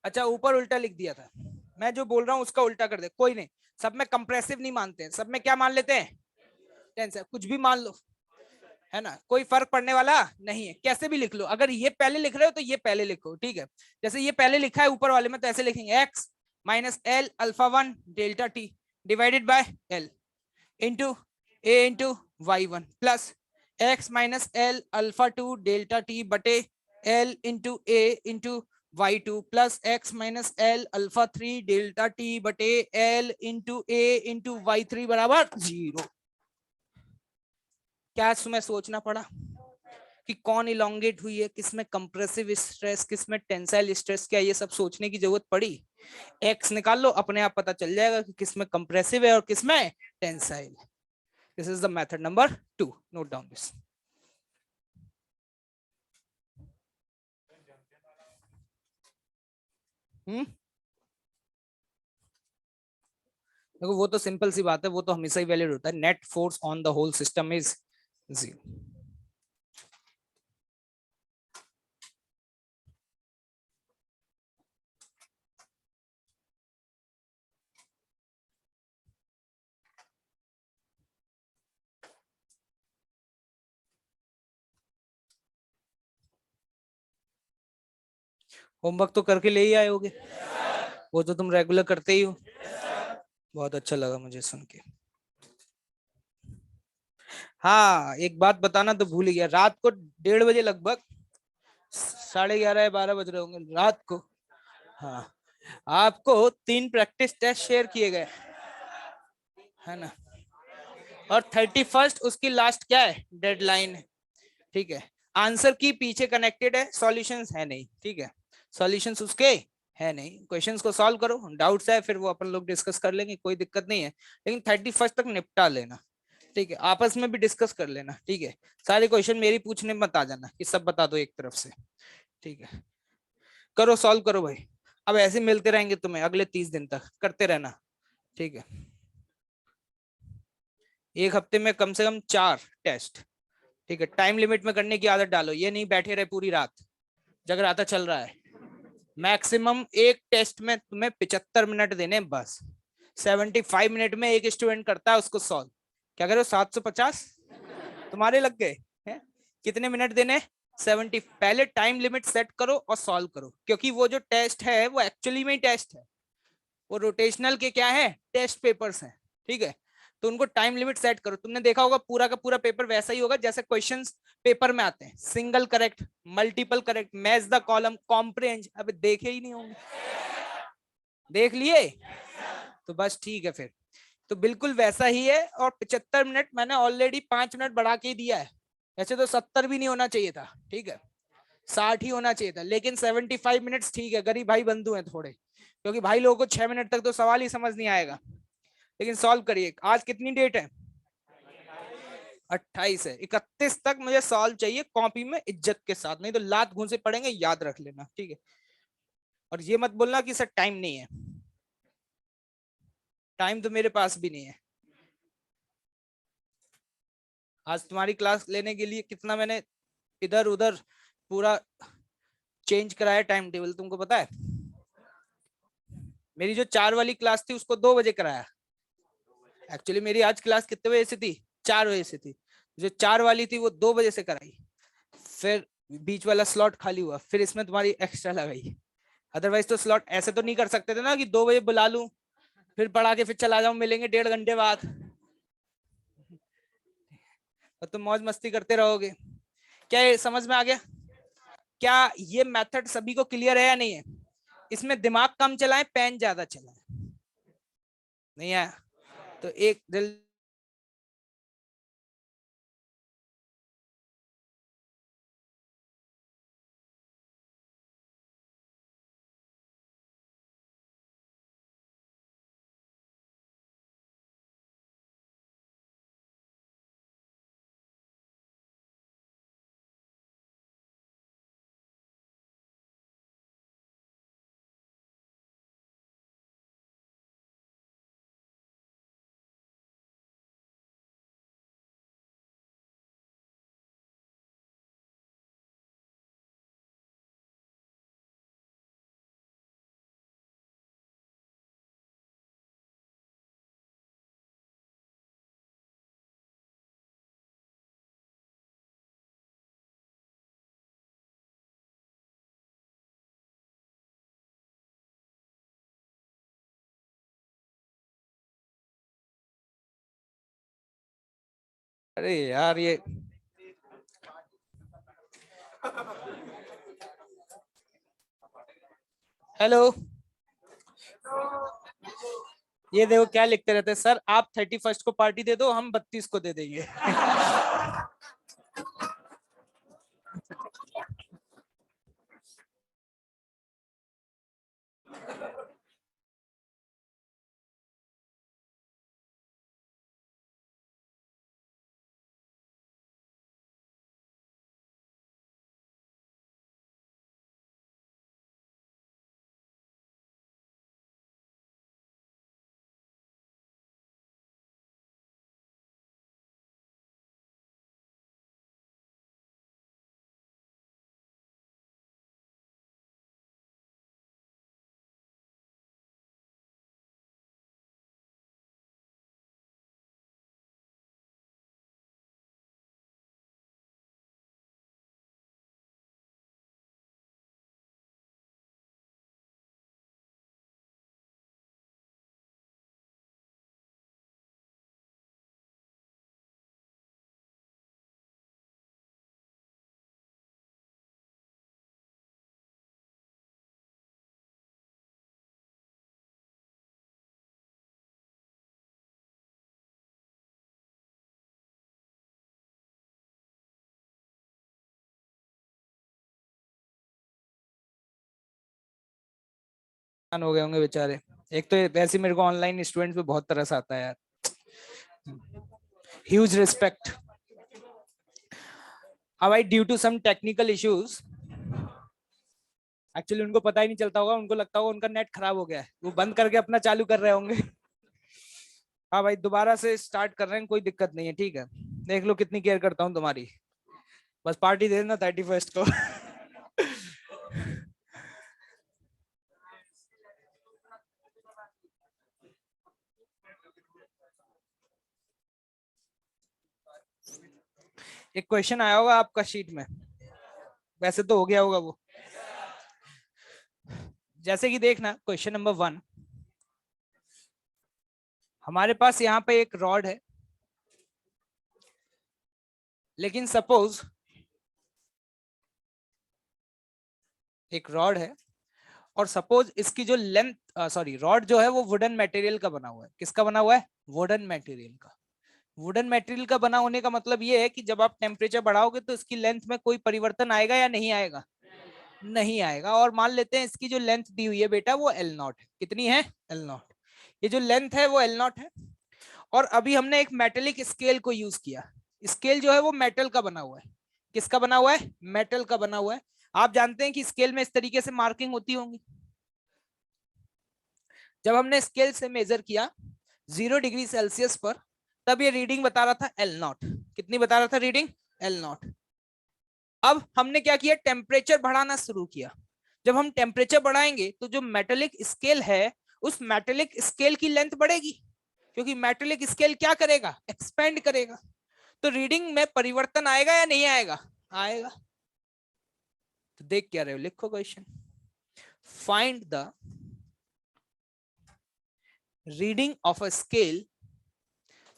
अच्छा ऊपर उल्टा लिख दिया था, मैं जो बोल रहा हूँ उसका उल्टा कर दे, कोई नहीं। सब में कंप्रेसिव नहीं मानते हैं, सब में क्या मान लेते हैं? टेंस। कुछ भी मान लो, है ना, कोई फर्क पड़ने वाला नहीं है। कैसे भी लिख लो, अगर ये पहले लिख रहे हो तो ये पहले लिखो, ठीक है। जैसे ये पहले लिखा है ऊपर वाले में तो ऐसे लिखेंगे X minus L alpha one delta T divided by L into A into Y one plus X minus L alpha two delta T बटे L into A into Y two plus X minus L alpha three delta T बटे L into A into Y three बराबर 0। क्या तुम्हें सोचना पड़ा कि कौन इलोंगेट हुई है, किसमें कंप्रेसिव स्ट्रेस, किसमें टेंसाइल स्ट्रेस? क्या ये सब सोचने की जरूरत पड़ी? एक्स निकाल लो, अपने आप पता चल जाएगा कि किसमें कंप्रेसिव है और किसमें tensile. This is the method number 2, note down this. देखो वो तो सिंपल सी बात है, वो तो हमेशा ही वैलिड होता है। Net force on the whole system is 0। Homework तो करके ले ही आए होगे, वो तो तुम रेगुलर करते ही हो। बहुत अच्छा लगा मुझे सुन के। हाँ एक बात बताना तो भूल ही गया, रात को 1:30 बजे लगभग, 11:30 या 12 बज रहे होंगे रात को। हाँ आपको 3 प्रैक्टिस टेस्ट शेयर किए गए, है ना, और 31 उसकी लास्ट क्या है? डेडलाइन है, ठीक है। आंसर की पीछे कनेक्टेड है, सॉल्यूशंस है नहीं, ठीक है। सॉल्यूशंस उसके है नहीं, क्वेश्चंस को सॉल्व करो, डाउट्स है फिर वो अपन लोग डिस्कस कर लेंगे, कोई दिक्कत नहीं है। लेकिन 31 तक निपटा लेना, ठीक है। आपस में भी डिस्कस कर लेना, ठीक है। सारे क्वेश्चन मेरी पूछने मत आ जाना कि सब बता दो एक तरफ से, ठीक है। करो सॉल्व करो भाई। अब ऐसे मिलते रहेंगे तुम्हें अगले 30 दिन तक, करते रहना, ठीक है। एक हफ्ते में कम से कम 4 टेस्ट, ठीक है। टाइम लिमिट में करने की आदत डालो, ये नहीं बैठे रहे पूरी रात, जगराता चल रहा है। मैक्सिमम एक टेस्ट में तुम्हें 75 मिनट देने बस। 75 मिनट में एक स्टूडेंट करता है उसको सॉल्व। क्या करो 750 तुम्हारे लग गए हैं? कितने मिनट देने? 70। पहले टाइम लिमिट सेट करो और सॉल्व करो, क्योंकि वो जो टेस्ट है वो एक्चुअली में टेस्ट है, वो रोटेशनल के क्या है? टेस्ट पेपर्स हैं, ठीक है। तो उनको टाइम लिमिट सेट करो। तुमने देखा होगा पूरा का पूरा पेपर वैसा ही होगा जैसे क्वेश्चंस पेपर में आते हैं, single correct, multiple correct, match the column, comprehension. अब देखे ही नहीं होंगे, देख लिए तो बस ठीक है फिर। तो बिल्कुल वैसा ही है। और 75 मिनट मैंने ऑलरेडी 5 मिनट बढ़ा के दिया है। ऐसे तो 70 भी नहीं होना चाहिए था, ठीक है, 60 ही होना चाहिए था, लेकिन 75 मिनट्स ठीक है। गरीब भाई बंधु हैं थोड़े, क्योंकि भाई लोगों को 6 मिनट तक तो सवाल ही समझ नहीं आएगा। लेकिन सॉल्व करिए। आज कितनी डेट है? 28 है। 31 तक मुझे सॉल्व चाहिए कॉपी में इज्जत के साथ, नहीं तो लात घूंसे पड़ेंगे, याद रख लेना, ठीक है? और ये मत बोलना कि सर टाइम नहीं है। टाइम तो मेरे पास भी नहीं है। आज तुम्हारी क्लास लेने के लिए कितना मैंने इधर उधर पूरा चेंज कराया टाइम टेबल, तुमको पता है? मेरी जो 4 वाली क्लास थी उसको 2 बजे कराया। एक्चुअली मेरी आज क्लास कितने बजे से थी? 4 बजे से थी। जो 4 वाली थी वो 2 बजे से कराई। फिर बीच वाला स्लॉट खाली हुआ, फिर इसमें तुम्हारी एक्स्ट्रा लगाई। अदरवाइज तो स्लॉट ऐसे तो नहीं कर सकते थे ना कि 2 बजे बुला लूं, फिर पढ़ा के फिर चला जाऊं, मिलेंगे 1.5 घंटे बाद, और तुम मौज मस्ती करते रहोगे। क्या ये समझ में आ गया? क्या ये मेथड सभी को क्लियर है या नहीं है? इसमें दिमाग कम चलाएं, पेन ज्यादा चलाएं। नहीं है तो एक दिल। अरे यार ये हेलो, ये देखो क्या लिखते रहते हैं, सर आप 31st को पार्टी दे दो, हम 32 को दे देंगे। हो गए होंगे बेचारे। एक तो वैसे मेरे को ऑनलाइन स्टूडेंट पे बहुत तरस आता है यार। Huge respect. अब I due to some technical issues, actually उनको पता ही नहीं चलता होगा, उनको लगता होगा उनका नेट खराब हो गया है, वो बंद करके अपना चालू कर रहे होंगे। हाँ भाई, दोबारा से स्टार्ट कर रहे हैं, कोई दिक्कत नहीं है, ठीक है? देख लो कितनी केयर करता हूँ तुम्हारी। बस पार्टी दे देना 31st को। एक क्वेश्चन आया होगा आपका शीट में, वैसे तो हो गया होगा वो। जैसे कि देखना क्वेश्चन नंबर 1, हमारे पास यहाँ पे एक रॉड है, लेकिन सपोज एक रॉड है और सपोज इसकी जो लेंथ, सॉरी रॉड जो है वो वुडन मटेरियल का बना हुआ है। किसका बना हुआ है? वुडन मटेरियल का। वुडन मटेरियल का बना होने का मतलब ये है कि जब आप टेम्परेचर बढ़ाओगे तो इसकी लेंथ में कोई परिवर्तन आएगा या नहीं आएगा? नहीं आएगा। और मान लेते हैं इसकी जो लेंथ दी हुई है बेटा वो L0 है। कितनी है? L0। ये जो लेंथ है वो एल नॉट है। और अभी हमने एक मेटेलिक स्केल को यूज किया। स्केल जो है वो मेटल का बना हुआ है। किसका बना हुआ है? मेटल का बना हुआ है। आप जानते हैं कि स्केल में इस तरीके से मार्किंग होती होंगी। जब हमने स्केल से मेजर किया 0 डिग्री सेल्सियस पर, तब ये रीडिंग बता रहा था एल नॉट। कितनी बता रहा था रीडिंग? L not. अब हमने क्या किया? टेम्परेचर बढ़ाना शुरू किया। जब हम टेम्परेचर बढ़ाएंगे तो जो मेटेलिक स्केल है उस मेटेलिक स्केल की लेंथ बढ़ेगी, क्योंकि मेटेलिक स्केल क्या करेगा? एक्सपेंड करेगा। तो रीडिंग में परिवर्तन आएगा या नहीं आएगा? आएगा। तो देख क्या रहे हो, लिखो question. Find the reading of a scale,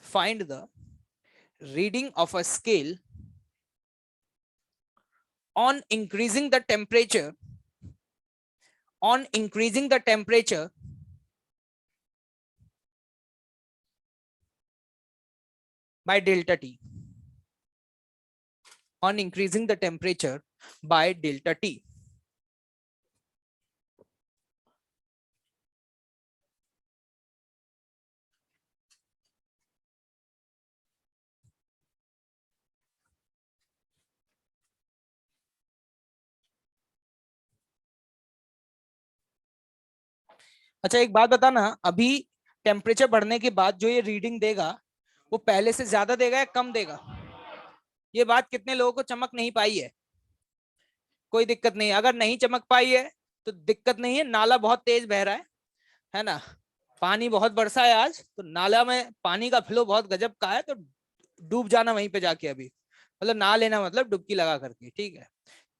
find the reading of a scale on increasing the temperature, on increasing the temperature by delta T, on increasing the temperature by delta T. अच्छा एक बात बताना, अभी टेम्परेचर बढ़ने के बाद जो ये रीडिंग देगा वो पहले से ज्यादा देगा या कम देगा? ये बात कितने लोगों को चमक नहीं पाई है? कोई दिक्कत नहीं, अगर नहीं चमक पाई है तो दिक्कत नहीं है। नाला बहुत तेज बह रहा है ना? पानी बहुत बरसा है आज, तो नाला में पानी का फ्लो बहुत गजब का है, तो डूब जाना वहीं पे जाके अभी, मतलब नहा लेना, मतलब डुबकी लगा करके, ठीक है?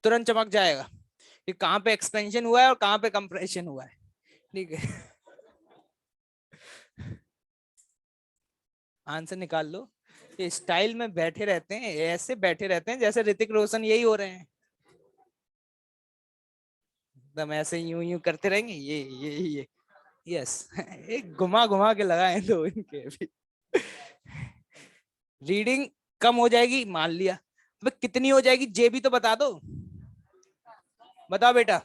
तुरंत चमक जाएगा कि कहाँ पे एक्सपेंशन हुआ है और कहाँ पे कंप्रेशन हुआ है, ठीक है? आंसर निकाल लो। ये स्टाइल में बैठे रहते हैं, ऐसे बैठे रहते हैं जैसे ऋतिक रोशन यही हो रहे हैं, एकदम ऐसे यूं यूं करते रहेंगे। ये यस। एक घुमा घुमा के लगाए दो इनके अभी। रीडिंग कम हो जाएगी मान लिया, अब कितनी हो जाएगी जे भी तो बता दो। बताओ बेटा।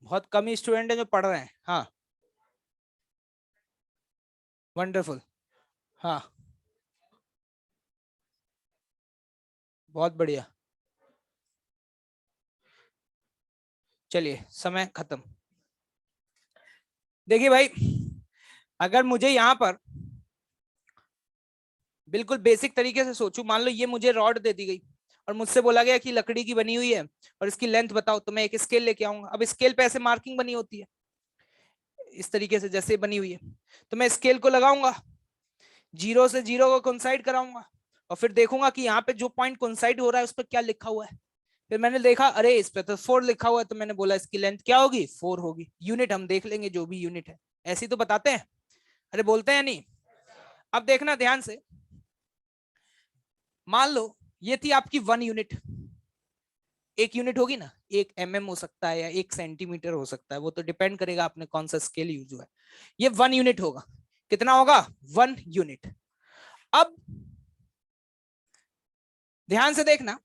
बहुत कम ही स्टूडेंट है जो पढ़ रहे हैं। हाँ वंडरफुल। हाँ बहुत बढ़िया। चलिए समय खत्म। देखिए भाई, अगर मुझे यहाँ पर बिल्कुल बेसिक तरीके से सोचूं, मान लो ये मुझे रॉड दे दी गई और मुझसे बोला गया कि लकड़ी की बनी हुई है और इसकी लेंथ बताओ, तो मैं एक स्केल लेके आऊंगा। अब स्केल पे ऐसे मार्किंग बनी होती है इस तरीके से जैसे बनी हुई है, तो मैं स्केल को लगाऊंगा, 0 से 0 को कोइंसाइड कराऊंगा और फिर देखूंगा कि यहाँ पे जो पॉइंट कोइंसाइड हो रहा है उस पर क्या लिखा हुआ है। फिर मैंने देखा अरे इस पे तो 4 लिखा हुआ है, तो मैंने बोला इसकी लेंथ क्या होगी? 4 होगी। यूनिट हम देख लेंगे, जो भी यूनिट है। ऐसे ही तो बताते हैं, अरे बोलते हैं नहीं? अब देखना ध्यान से, मान लो ये थी आपकी 1 यूनिट। एक यूनिट होगी ना, 1 mm हो सकता है या 1 सेंटीमीटर हो सकता है, वो तो डिपेंड करेगा आपने कौन सा स्केल यूज हुआ है। ये 1 यूनिट होगा। कितना होगा? 1 यूनिट। अब ध्यान से देखना,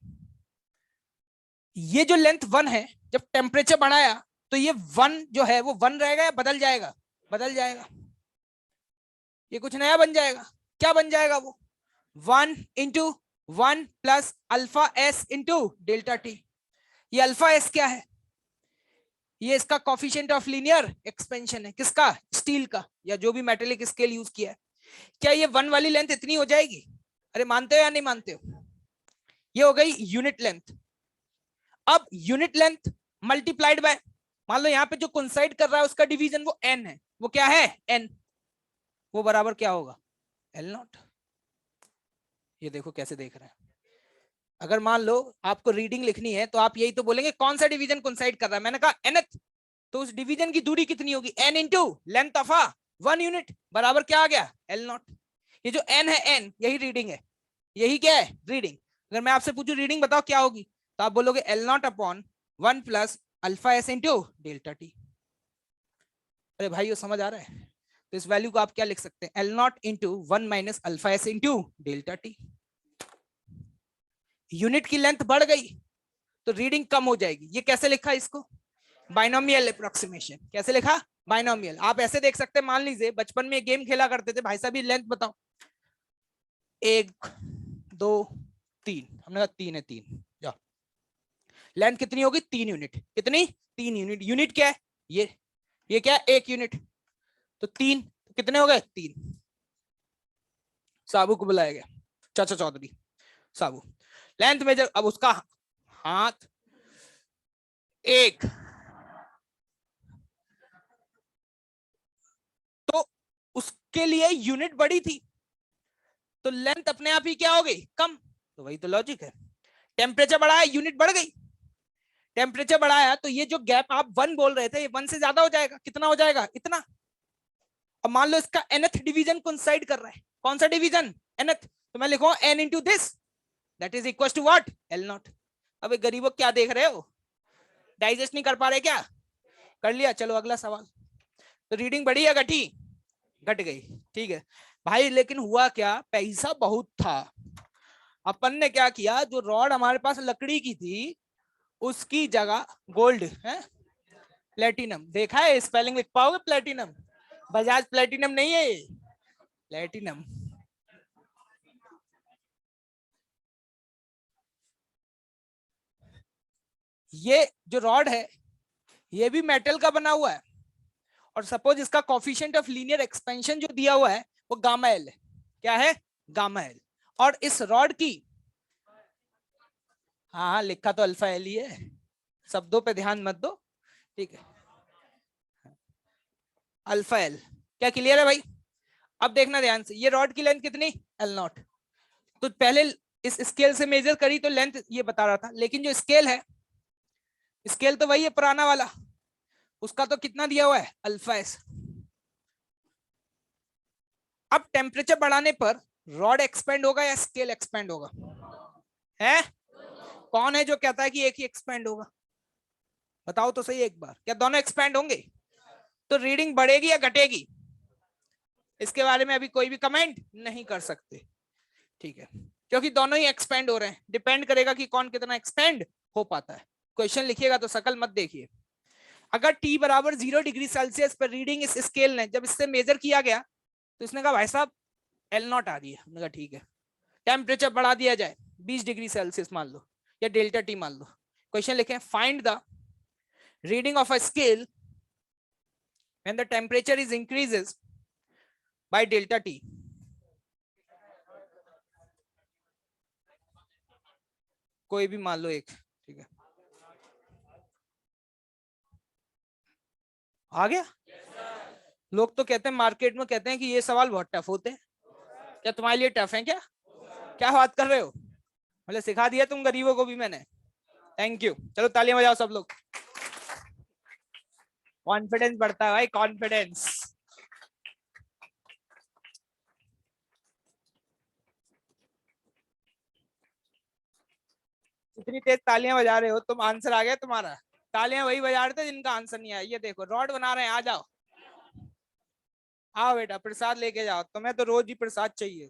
ये जो लेंथ 1 है, जब टेम्परेचर बढ़ाया तो ये 1 जो है वो 1 रहेगा या बदल जाएगा? बदल जाएगा। ये कुछ नया बन जाएगा। क्या बन जाएगा वो? 1 × 1 + α s × ΔT। ये अल्फा एस क्या है? ये इसका कॉफिशिएंट ऑफ लीनियर एक्सपेंशन है। किसका? स्टील का, या जो भी मेटेलिक स्केल यूज किया है। क्या ये 1 वाली लेंथ इतनी हो जाएगी? अरे मानते हो या नहीं मानते हो? ये हो गई यूनिट लेंथ। अब यूनिट लेंथ मल्टीप्लाइड बाय, मान लो यहाँ पे जो कोइंसाइड कर रहा है उसका डिवीजन वो n है, वो क्या है? n। वो बराबर क्या होगा? L not. ये देखो कैसे देख रहे हैं। अगर मान लो आपको रीडिंग लिखनी है तो आप यही तो बोलेंगे कौन सा डिवीजन कोइंसाइड कर रहा है। मैंने कहा nth, तो उस डिवीजन की दूरी कितनी होगी? n into length of 1 unit बराबर क्या आ गया? L not. ये जो n है, n यही रीडिंग है। यही क्या है? रीडिंग। अगर मैं आपसे पूछूं रीडिंग बताओ क्या होगी, तो आप बोलोगे L not upon 1 + α s into delta T. अरे भाई वो समझ आ रहा है? तो इस वैल्यू को आप क्या लिख सकते हैं? L not into 1 - α s into delta T. Unit की लेंथ बढ़ गई तो रीडिंग कम हो जाएगी। ये कैसे लिखा इसको? Binomial approximation. कैसे लिखा? बाइनोमियल। आप ऐसे देख सकते हैं, मान लीजिए बचपन में गेम खेला करते थे, भाई साहब भी लेंथ बताओ, 1 2 3, हमने कहा 3 है, 3 जा, लेंथ कितनी होगी? 3 यूनिट। कितनी? 3 यूनिट। यूनिट क्या है? ये क्या है? 1 यूनिट। तो 3 कितने हो गए? 3। साबू को बुलाया गया, चाचा चौधरी साबू, लेंथ मेजर। अब उसका हाथ 1, तो उसके लिए यूनिट बड़ी थी, तो लेंथ अपने आप ही क्या हो गई? कम। तो वही तो लॉजिक है। टेम्परेचर बढ़ाया, यूनिट बढ़ गई। टेम्परेचर बढ़ाया तो ये जो गैप आप 1 बोल रहे थे, ये 1 से ज्यादा हो जाएगा। कितना हो जाएगा? इतना। अब मान लो इसका nth डिवीजन कोइंसाइड कर रहा है। कौन सा डिवीजन? nth। तो मैं लिखूंगा n into this, that is equal to what? L naught. अब गरीबों क्या देख रहे हो? डाइजेस्ट नहीं कर पा रहे क्या? कर लिया। चलो अगला सवाल। तो रीडिंग बढ़ी या घटी? घट गई। ठीक है भाई, लेकिन हुआ क्या, पैसा बहुत था। अपन ने क्या किया, जो रॉड हमारे पास लकड़ी की थी उसकी जगह गोल्ड है, प्लेटिनम। देखा है स्पेलिंग लिख पाओगे? प्लेटिनम, बजाज प्लेटिनम नहीं है ये, प्लेटिनम। ये जो रॉड है ये भी मेटल का बना हुआ है, और सपोज इसका कोफिशिएंट ऑफ लीनियर एक्सपेंशन जो दिया हुआ है वो गामा एल है। क्या है? Gamma L. और इस रॉड की, हाँ हाँ लिखा तो अल्फा एल ही है, शब्दों पे ध्यान मत दो, ठीक है, अल्फा एल। क्या क्लियर है भाई? अब देखना ध्यान से, ये रॉड की लेंथ कितनी? L not. तो पहले इस स्केल से मेजर करी तो लेंथ ये बता रहा था, लेकिन जो स्केल है, स्केल तो वही है पुराना वाला, उसका तो कितना दिया हुआ है? Alpha S. अब टेम्परेचर बढ़ाने पर रॉड एक्सपेंड होगा या स्केल एक्सपेंड होगा? है? कौन है जो कहता है कि एक ही एक्सपेंड होगा? बताओ तो सही एक बार, क्या दोनों एक्सपेंड होंगे? तो रीडिंग बढ़ेगी या घटेगी? इसके बारे में अभी कोई भी कमेंट नहीं कर सकते, ठीक है, क्योंकि दोनों ही एक्सपेंड हो रहे हैं। डिपेंड करेगा कि कौन कितना एक्सपेंड हो पाता है। क्वेश्चन लिखिएगा तो शकल मत देखिए। अगर T बराबर 0 डिग्री सेल्सियस पर रीडिंग इस स्केल ने जब इससे मेजर किया गया, तो इसने कहा भाई साहब L नॉट आ रही है। हमने कहा ठीक है, टेम्परेचर बढ़ा दिया जाए 20 डिग्री सेल्सियस मान लो, या डेल्टा टी मान लो। क्वेश्चन लिखें, find the reading of a scale when the temperature is increases by delta t। कोई भी मान लो एक, ठीक है, आ गया? लोग तो कहते हैं, मार्केट में कहते हैं कि ये सवाल बहुत टफ होते हैं। क्या तुम्हारे लिए टफ है क्या? क्या बात कर रहे हो? मतलब सिखा दिया तुम गरीबों को भी मैंने। थैंक यू, चलो तालियां बजाओ सब लोग। कॉन्फिडेंस बढ़ता है भाई, कॉन्फिडेंस। इतनी तेज तालियां बजा रहे हो तुम, आंसर आ गया तुम्हारा। तालियां वही बजा रहे थे जिनका आंसर नहीं आया। ये देखो रॉड बना रहे हैं, आ जाओ, आओ बेटा प्रसाद लेके जाओ, तुम्हें तो रोज ही प्रसाद चाहिए।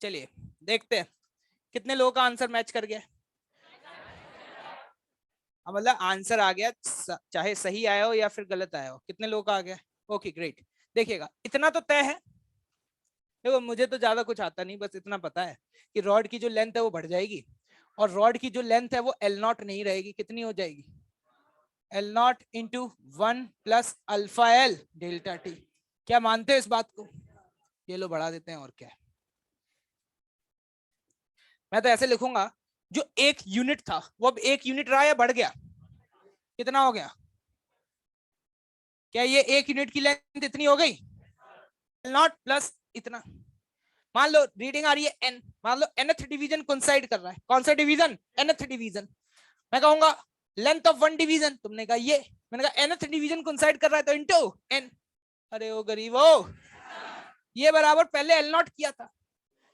चलिए देखते हैं कितने लोगों का आंसर मैच कर गया। मतलब आंसर आ गया, चाहे सही आया हो या फिर गलत आया हो, कितने लोगों का आ गया? Okay great. देखिएगा इतना तो तय है, देखो मुझे तो ज्यादा कुछ आता नहीं, बस इतना पता है कि रॉड की जो लेंथ है वो बढ़ जाएगी, और रॉड की जो लेंथ है वो एल नॉट नहीं रहेगी। कितनी हो जाएगी? L not into 1 plus alpha L delta T. क्या मानते हो इस बात को? ये लो बढ़ा देते हैं, और क्या है। मैं तो ऐसे लिखूंगा, जो 1 यूनिट था वो अब 1 यूनिट रहा या बढ़ गया? कितना हो गया? क्या ये 1 यूनिट की लेंथ इतनी हो गई? एल नॉट प्लस इतना। मान लो रीडिंग आ रही है एन, मान लो nth डिवीजन कोइंसाइड कर रहा है। कौन सा डिवीजन? nth division. मैं कहूंगा लेंथ ऑफ 1 डिवीजन, तुमने कहा ये, मैंने कहा nth डिवीजन कोइंसाइड कर रहा है तो इनटू n। अरे ओ गरीबो, ये बराबर पहले एल नॉट किया था,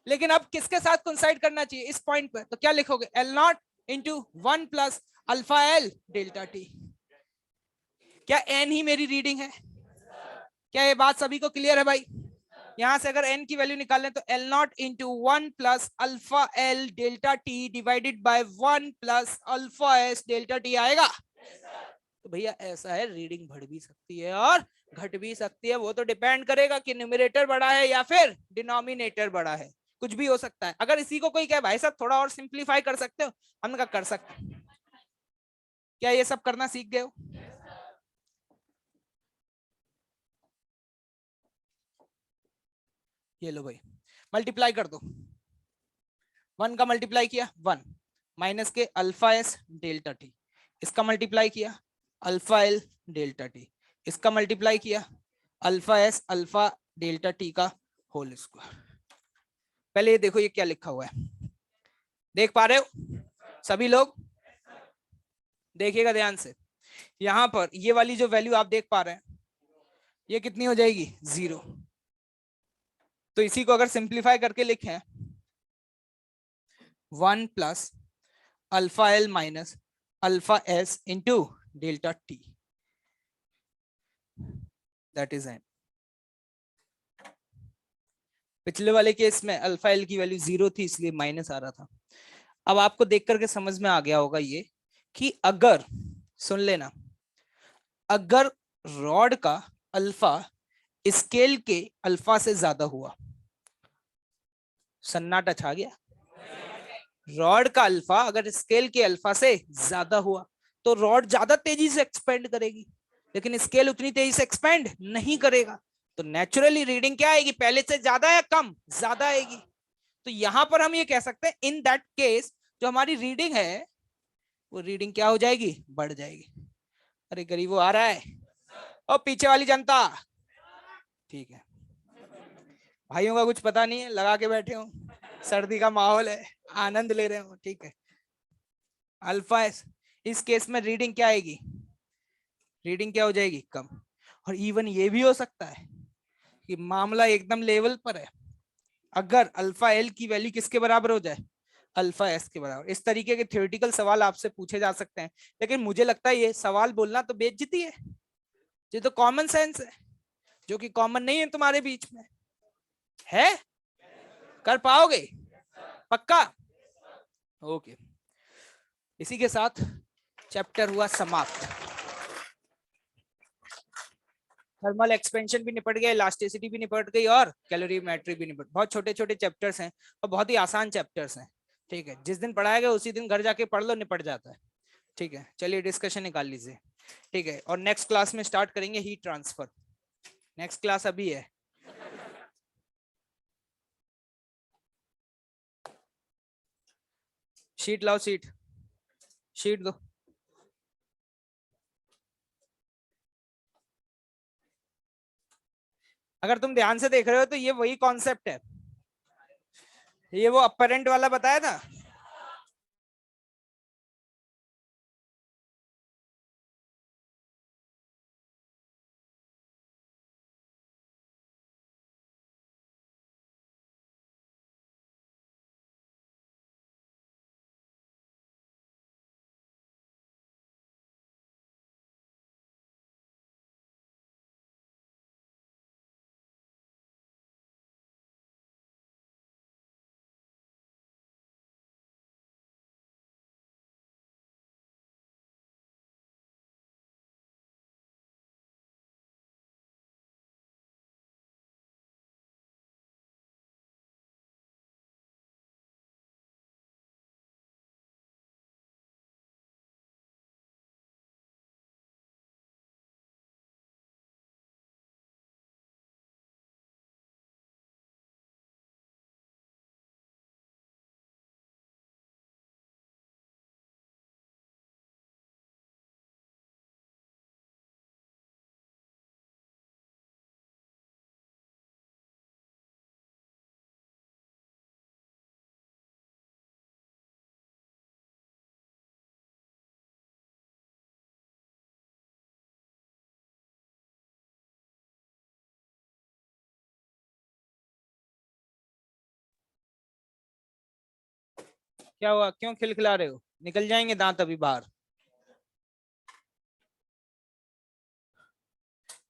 लेकिन अब किसके साथ कोइंसाइड करना चाहिए इस पॉइंट पे? तो क्या लिखोगे? L not into 1 plus alpha L delta T. क्या n ही मेरी रीडिंग है? क्या ये बात सभी को क्लियर है भाई? यहां से अगर n की वैल्यू निकालें तो L not into 1 plus alpha L delta T divided bye 1 plus alpha S delta T आएगा। तो भैया ऐसा है, रीडिंग बढ़ भी सकती है और घट भी सकती है, वो तो डिपेंड करेगा कि न्यूमरेटर बड़ा है या फिर डिनोमिनेटर बड़ा है, कुछ भी हो सकता है। अगर इसी को कोई कहे भाई साहब थोड़ा और सिंप्लीफाई कर सकते हो, हमने कहा कर सकते। क्या ये सब करना सीख गए हो? ये लो भाई, मल्टीप्लाई कर दो। 1 का मल्टीप्लाई किया 1 माइनस के अल्फा एस डेल्टा टी, इसका मल्टीप्लाई किया अल्फा एल डेल्टा टी, इसका मल्टीप्लाई किया alpha S alpha delta T का होल स्क्वायर। पहले ये देखो ये क्या लिखा हुआ है, देख पा रहे हो सभी लोग? देखिएगा ध्यान से, यहां पर ये वाली जो वैल्यू आप देख पा रहे हैं ये कितनी हो जाएगी 0। तो इसी को अगर सिंप्लीफाई करके लिखें 1 plus alpha L minus alpha S into delta T, that is an. पिछले वाले केस में अल्फा एल की वैल्यू 0 थी इसलिए माइनस आ रहा था। अब आपको देख करके समझ में आ गया होगा ये कि अगर, सुन लेना, अगर रॉड का अल्फा स्केल के अल्फा से ज्यादा हुआ, सन्नाटा छा गया, रॉड का अल्फा अगर स्केल के अल्फा से ज्यादा हुआ तो रॉड ज्यादा तेजी से एक्सपेंड करेगी, लेकिन स्केल उतनी तेजी से एक्सपेंड नहीं करेगा। तो नेचुरली रीडिंग क्या आएगी, पहले से ज्यादा या कम? ज्यादा आएगी। तो यहां पर हम ये कह सकते हैं इन दैट केस जो हमारी रीडिंग है वो रीडिंग क्या हो जाएगी, बढ़ जाएगी। अरे गरीबो आ रहा है और पीछे वाली जनता, ठीक है भाइयों का कुछ पता नहीं है, लगा के बैठे हो, सर्दी का माहौल है, आनंद ले रहे हो, ठीक है। अल्फा इस केस में रीडिंग क्या आएगी, रीडिंग क्या हो जाएगी, कम। और इवन ये भी हो सकता है कि मामला एकदम लेवल पर है, अगर अल्फा एल की वैल्यू किसके बराबर हो जाए, अल्फा एस के बराबर। इस तरीके के थ्योरेटिकल सवाल आपसे पूछे जा सकते हैं, लेकिन मुझे लगता है ये सवाल बोलना तो बेइज्जती है, ये तो कॉमन सेंस है जो कि कॉमन नहीं है तुम्हारे बीच में है। कर पाओगे पक्का? ओके, इसी के साथ चैप्टर हुआ समाप्त। थर्मल एक्सपेंशन भी निपट गया, इलास्टिसिटी भी निपट गई और कैलोरीमेट्री भी निपट। बहुत छोटे छोटे चैप्टर्स हैं और बहुत ही आसान चैप्टर्स हैं, ठीक है। जिस दिन पढ़ाया गया उसी दिन घर जाके पढ़ लो, निपट जाता है, ठीक है। चलिए डिस्कशन निकाल लीजिए, ठीक है। और नेक्स्ट क्लास में स्टार्ट करेंगे हीट ट्रांसफर। नेक्स्ट क्लास अभी है। शीट लाओ, शीट शीट दो। अगर तुम ध्यान से देख रहे हो तो ये वही कॉन्सेप्ट है, ये वो अपरेंट वाला बताया था। क्या हुआ, क्यों खिलखिला रहे हो? निकल जाएंगे दांत अभी बाहर।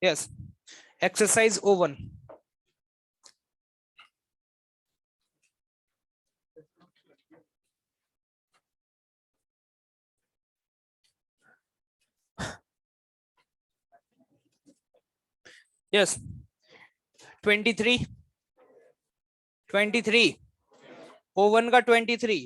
Yes, exercise O1। Yes 23 23 oven का 23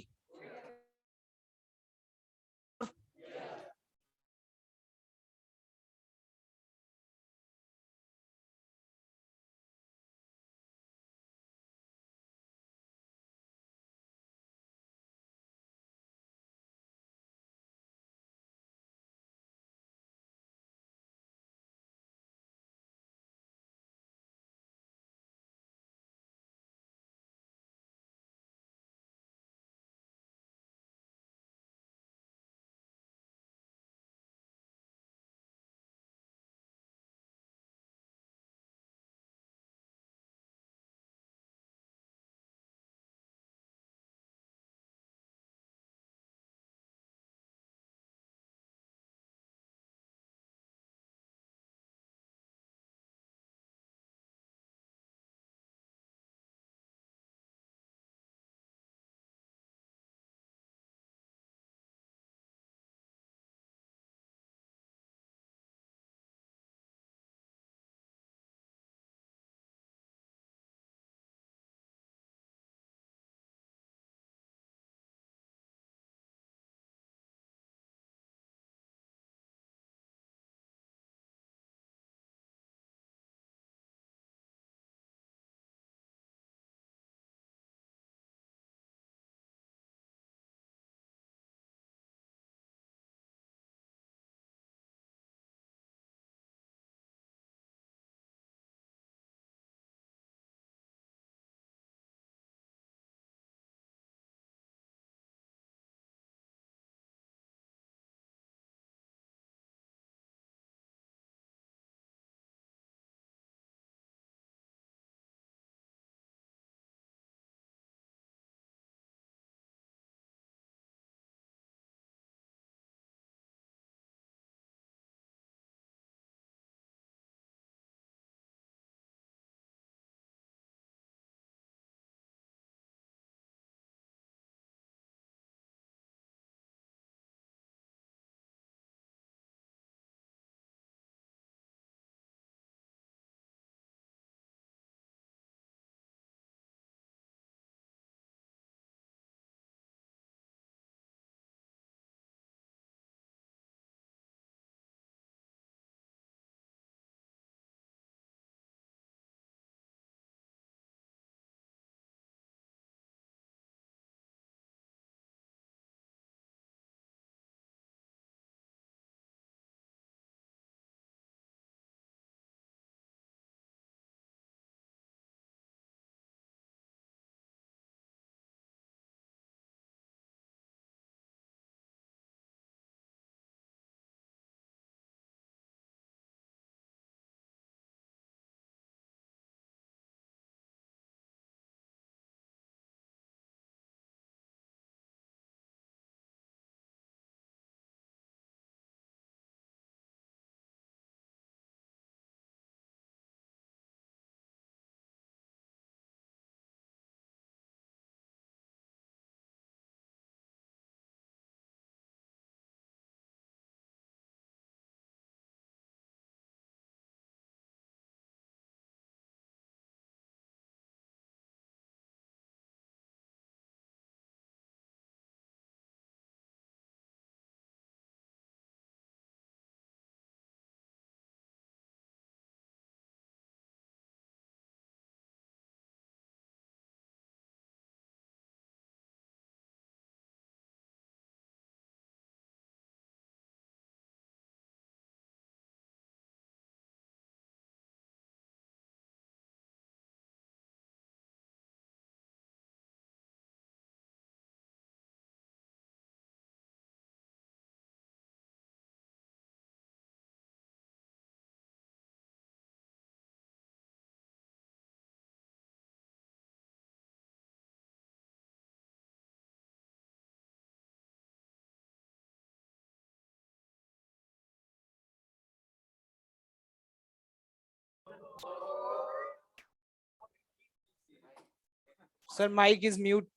सर माइक इज म्यूट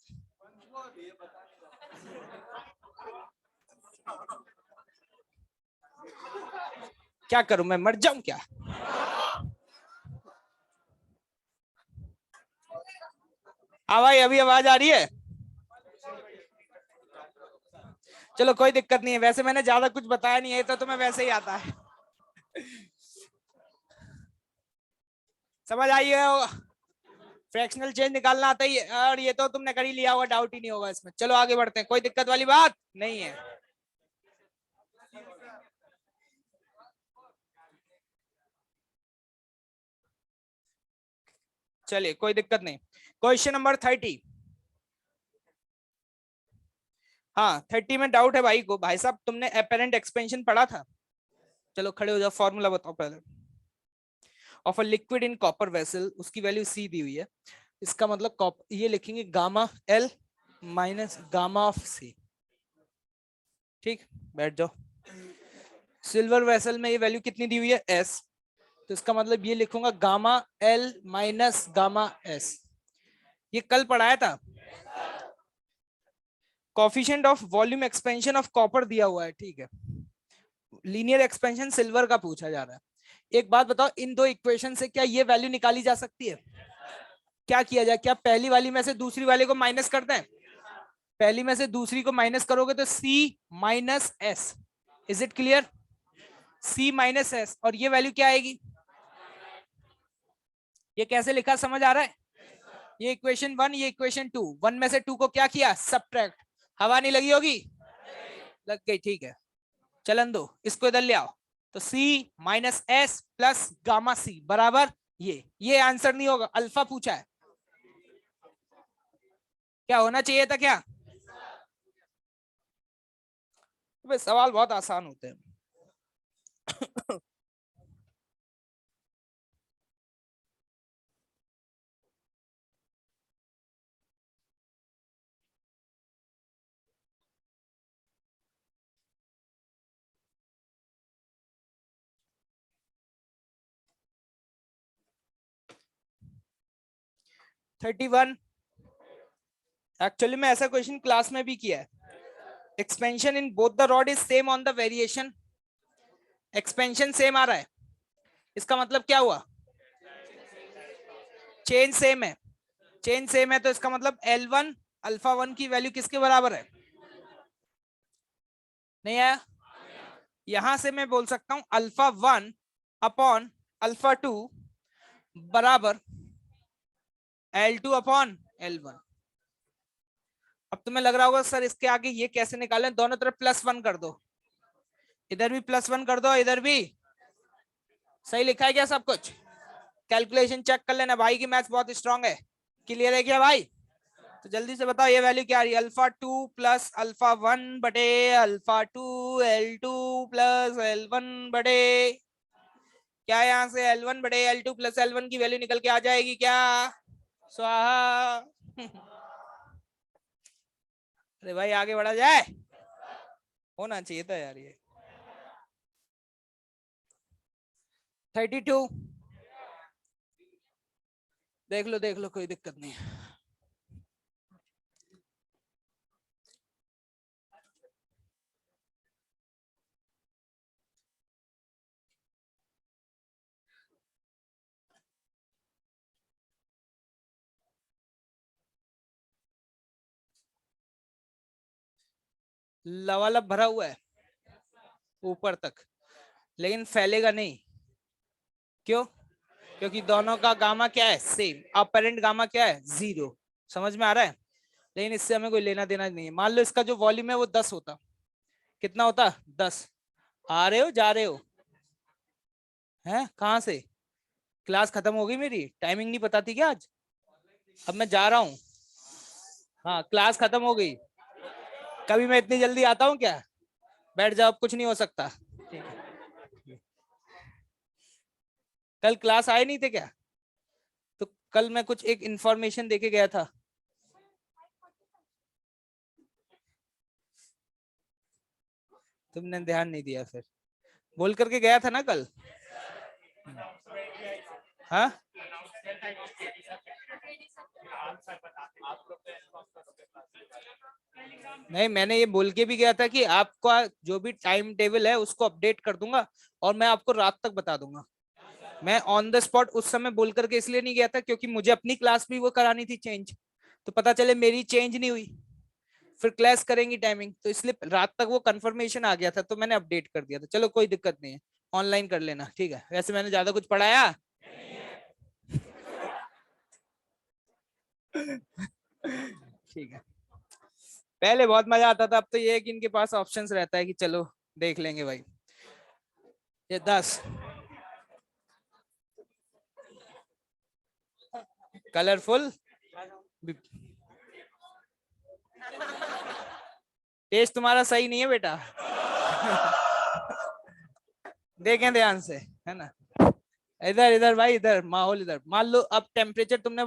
क्या करूं, मैं मर जाऊं क्या? हाँ भाई, अभी आवाज आ रही है? चलो कोई दिक्कत नहीं है, वैसे मैंने ज्यादा कुछ बताया नहीं है, तो तुम्हें वैसे ही आता है। समझ आई है? फ्रैक्शनल चेंज निकालना आता ही है, और ये तो तुमने कर ही लिया होगा, डाउट ही नहीं होगा इसमें। चलो आगे बढ़ते हैं, कोई दिक्कत वाली बात नहीं है। चलिए कोई दिक्कत नहीं। Question number 30। हाँ 30 में डाउट है भाई को। भाई साहब तुमने अपेरेंट एक्सपेंशन पढ़ा था? चलो खड़े हो जाओ, फॉर्मूला बताओ पहले। Of a liquid in copper vessel, उसकी वैल्यू सी दी हुई है। इसका मतलब ये लिखेंगे gamma L minus gamma of C. ठीक, बैठ जाओ। सिल्वर वेसल में ये वैल्यू कितनी दी हुई है? एस। तो इसका मतलब ये लिखूंगा gamma L minus gamma S. ये कल पढ़ाया था। Coefficient of volume expansion of copper दिया हुआ है, ठीक है। लीनियर एक्सपेंशन सिल्वर का पूछा जा रहा है। एक बात बताओ, इन दो इक्वेशन से क्या ये वैल्यू निकाली जा सकती है? क्या किया जाए, क्या पहली वाली में से दूसरी वाले को माइनस कर दें? पहली में से दूसरी को माइनस करोगे तो C minus S. Is it clear? C minus S, और ये वैल्यू क्या आएगी? ये कैसे लिखा, समझ आ रहा है? ये इक्वेशन वन, ये इक्वेशन टू। वन में से टू को क्या किया? सब्ट्रैक्ट। हवा नहीं लगी होगी? लग गई, ठीक है। चलन दो, इसको इधर ले आओ। तो C minus S plus gamma सी बराबर ये आंसर नहीं होगा, अल्फा पूछा है। क्या होना चाहिए था क्या? तो सवाल बहुत आसान होते हैं। 31। एक्चुअली में ऐसा क्वेश्चन क्लास में भी किया है। Expansion in both the rod is same on the variation. Expansion same आ रहा है, इसका मतलब क्या हुआ? चेंज सेम है। चेंज सेम है तो इसका मतलब L1 अल्फा वन की वैल्यू किसके बराबर है? नहीं आया? यहां से मैं बोल सकता हूं alpha one upon alpha two बराबर L2 अपॉन L1। अब तुम्हें लग रहा होगा सर इसके आगे ये कैसे निकालें, दोनों तरफ प्लस वन कर दो। इधर भी प्लस वन कर दो, इधर भी। सही लिखा है क्या सब कुछ? कैलकुलेशन चेक कर लेना, भाई की मैथ्स बहुत स्ट्रांग है। क्लियर है क्या भाई? तो जल्दी से बताओ ये वैल्यू क्या आ रही है? Alpha two plus alpha one बटे alpha two, L2 plus L1 बटे, क्या यहाँ से L1 बटे L2 प्लस L1 की वैल्यू निकल के आ जाएगी क्या? स्वाहा। अरे भाई आगे बढ़ा जाए, होना चाहिए था यार ये। 32। देख लो कोई दिक्कत नहीं है। लवालब भरा हुआ है ऊपर तक, लेकिन फैलेगा नहीं। क्यों? क्योंकि दोनों का गामा क्या है? सेम। अपरेंट गामा क्या है? जीरो। समझ में आ रहा है? लेकिन इससे हमें कोई लेना देना नहीं है। मान लो इसका जो वॉल्यूम है वो 10 होता, कितना होता? 10। आ रहे हो जा रहे हो? हैं कहाँ से? क्लास खत्म हो गई मेरी, टाइमिंग नहीं पता थी क्या आज? अब मैं जा रहा हूँ। हाँ क्लास खत्म हो गई। कभी मैं इतनी जल्दी आता हूँ क्या? बैठ जाओ, अब कुछ नहीं हो सकता। ठीक है। कल क्लास आए नहीं थे क्या? तो कल मैं कुछ एक इंफॉर्मेशन देके गया था। तुमने ध्यान नहीं दिया फिर। बोल करके गया था ना कल। हाँ नहीं, मैंने ये बोल के भी गया था कि आपका जो भी टाइम टेबल है उसको अपडेट कर दूंगा और मैं आपको रात तक बता दूंगा। मैं ऑन द स्पॉट उस समय बोल करके इसलिए नहीं गया था क्योंकि मुझे अपनी क्लास भी वो करानी थी चेंज, तो पता चले मेरी चेंज नहीं हुई, फिर क्लास करेंगी टाइमिंग, तो इसलिए रात तक वो कंफर्मेशन आ गया था तो मैंने अपडेट कर दिया था। चलो कोई दिक्कत नहीं है, ऑनलाइन कर लेना, ठीक है। वैसे मैंने ज्यादा कुछ पढ़ाया? ठीक है। पहले बहुत मजा आता था, अब तो ये है कि इनके पास ऑप्शंस रहता है कि चलो देख लेंगे भाई। ये 10 कलरफुल। टेस्ट तुम्हारा सही नहीं है बेटा। देखें ध्यान से, है ना। इधर इधर भाई, इधर माहौल इधर। मान लो अब टेम्परेचर तुमने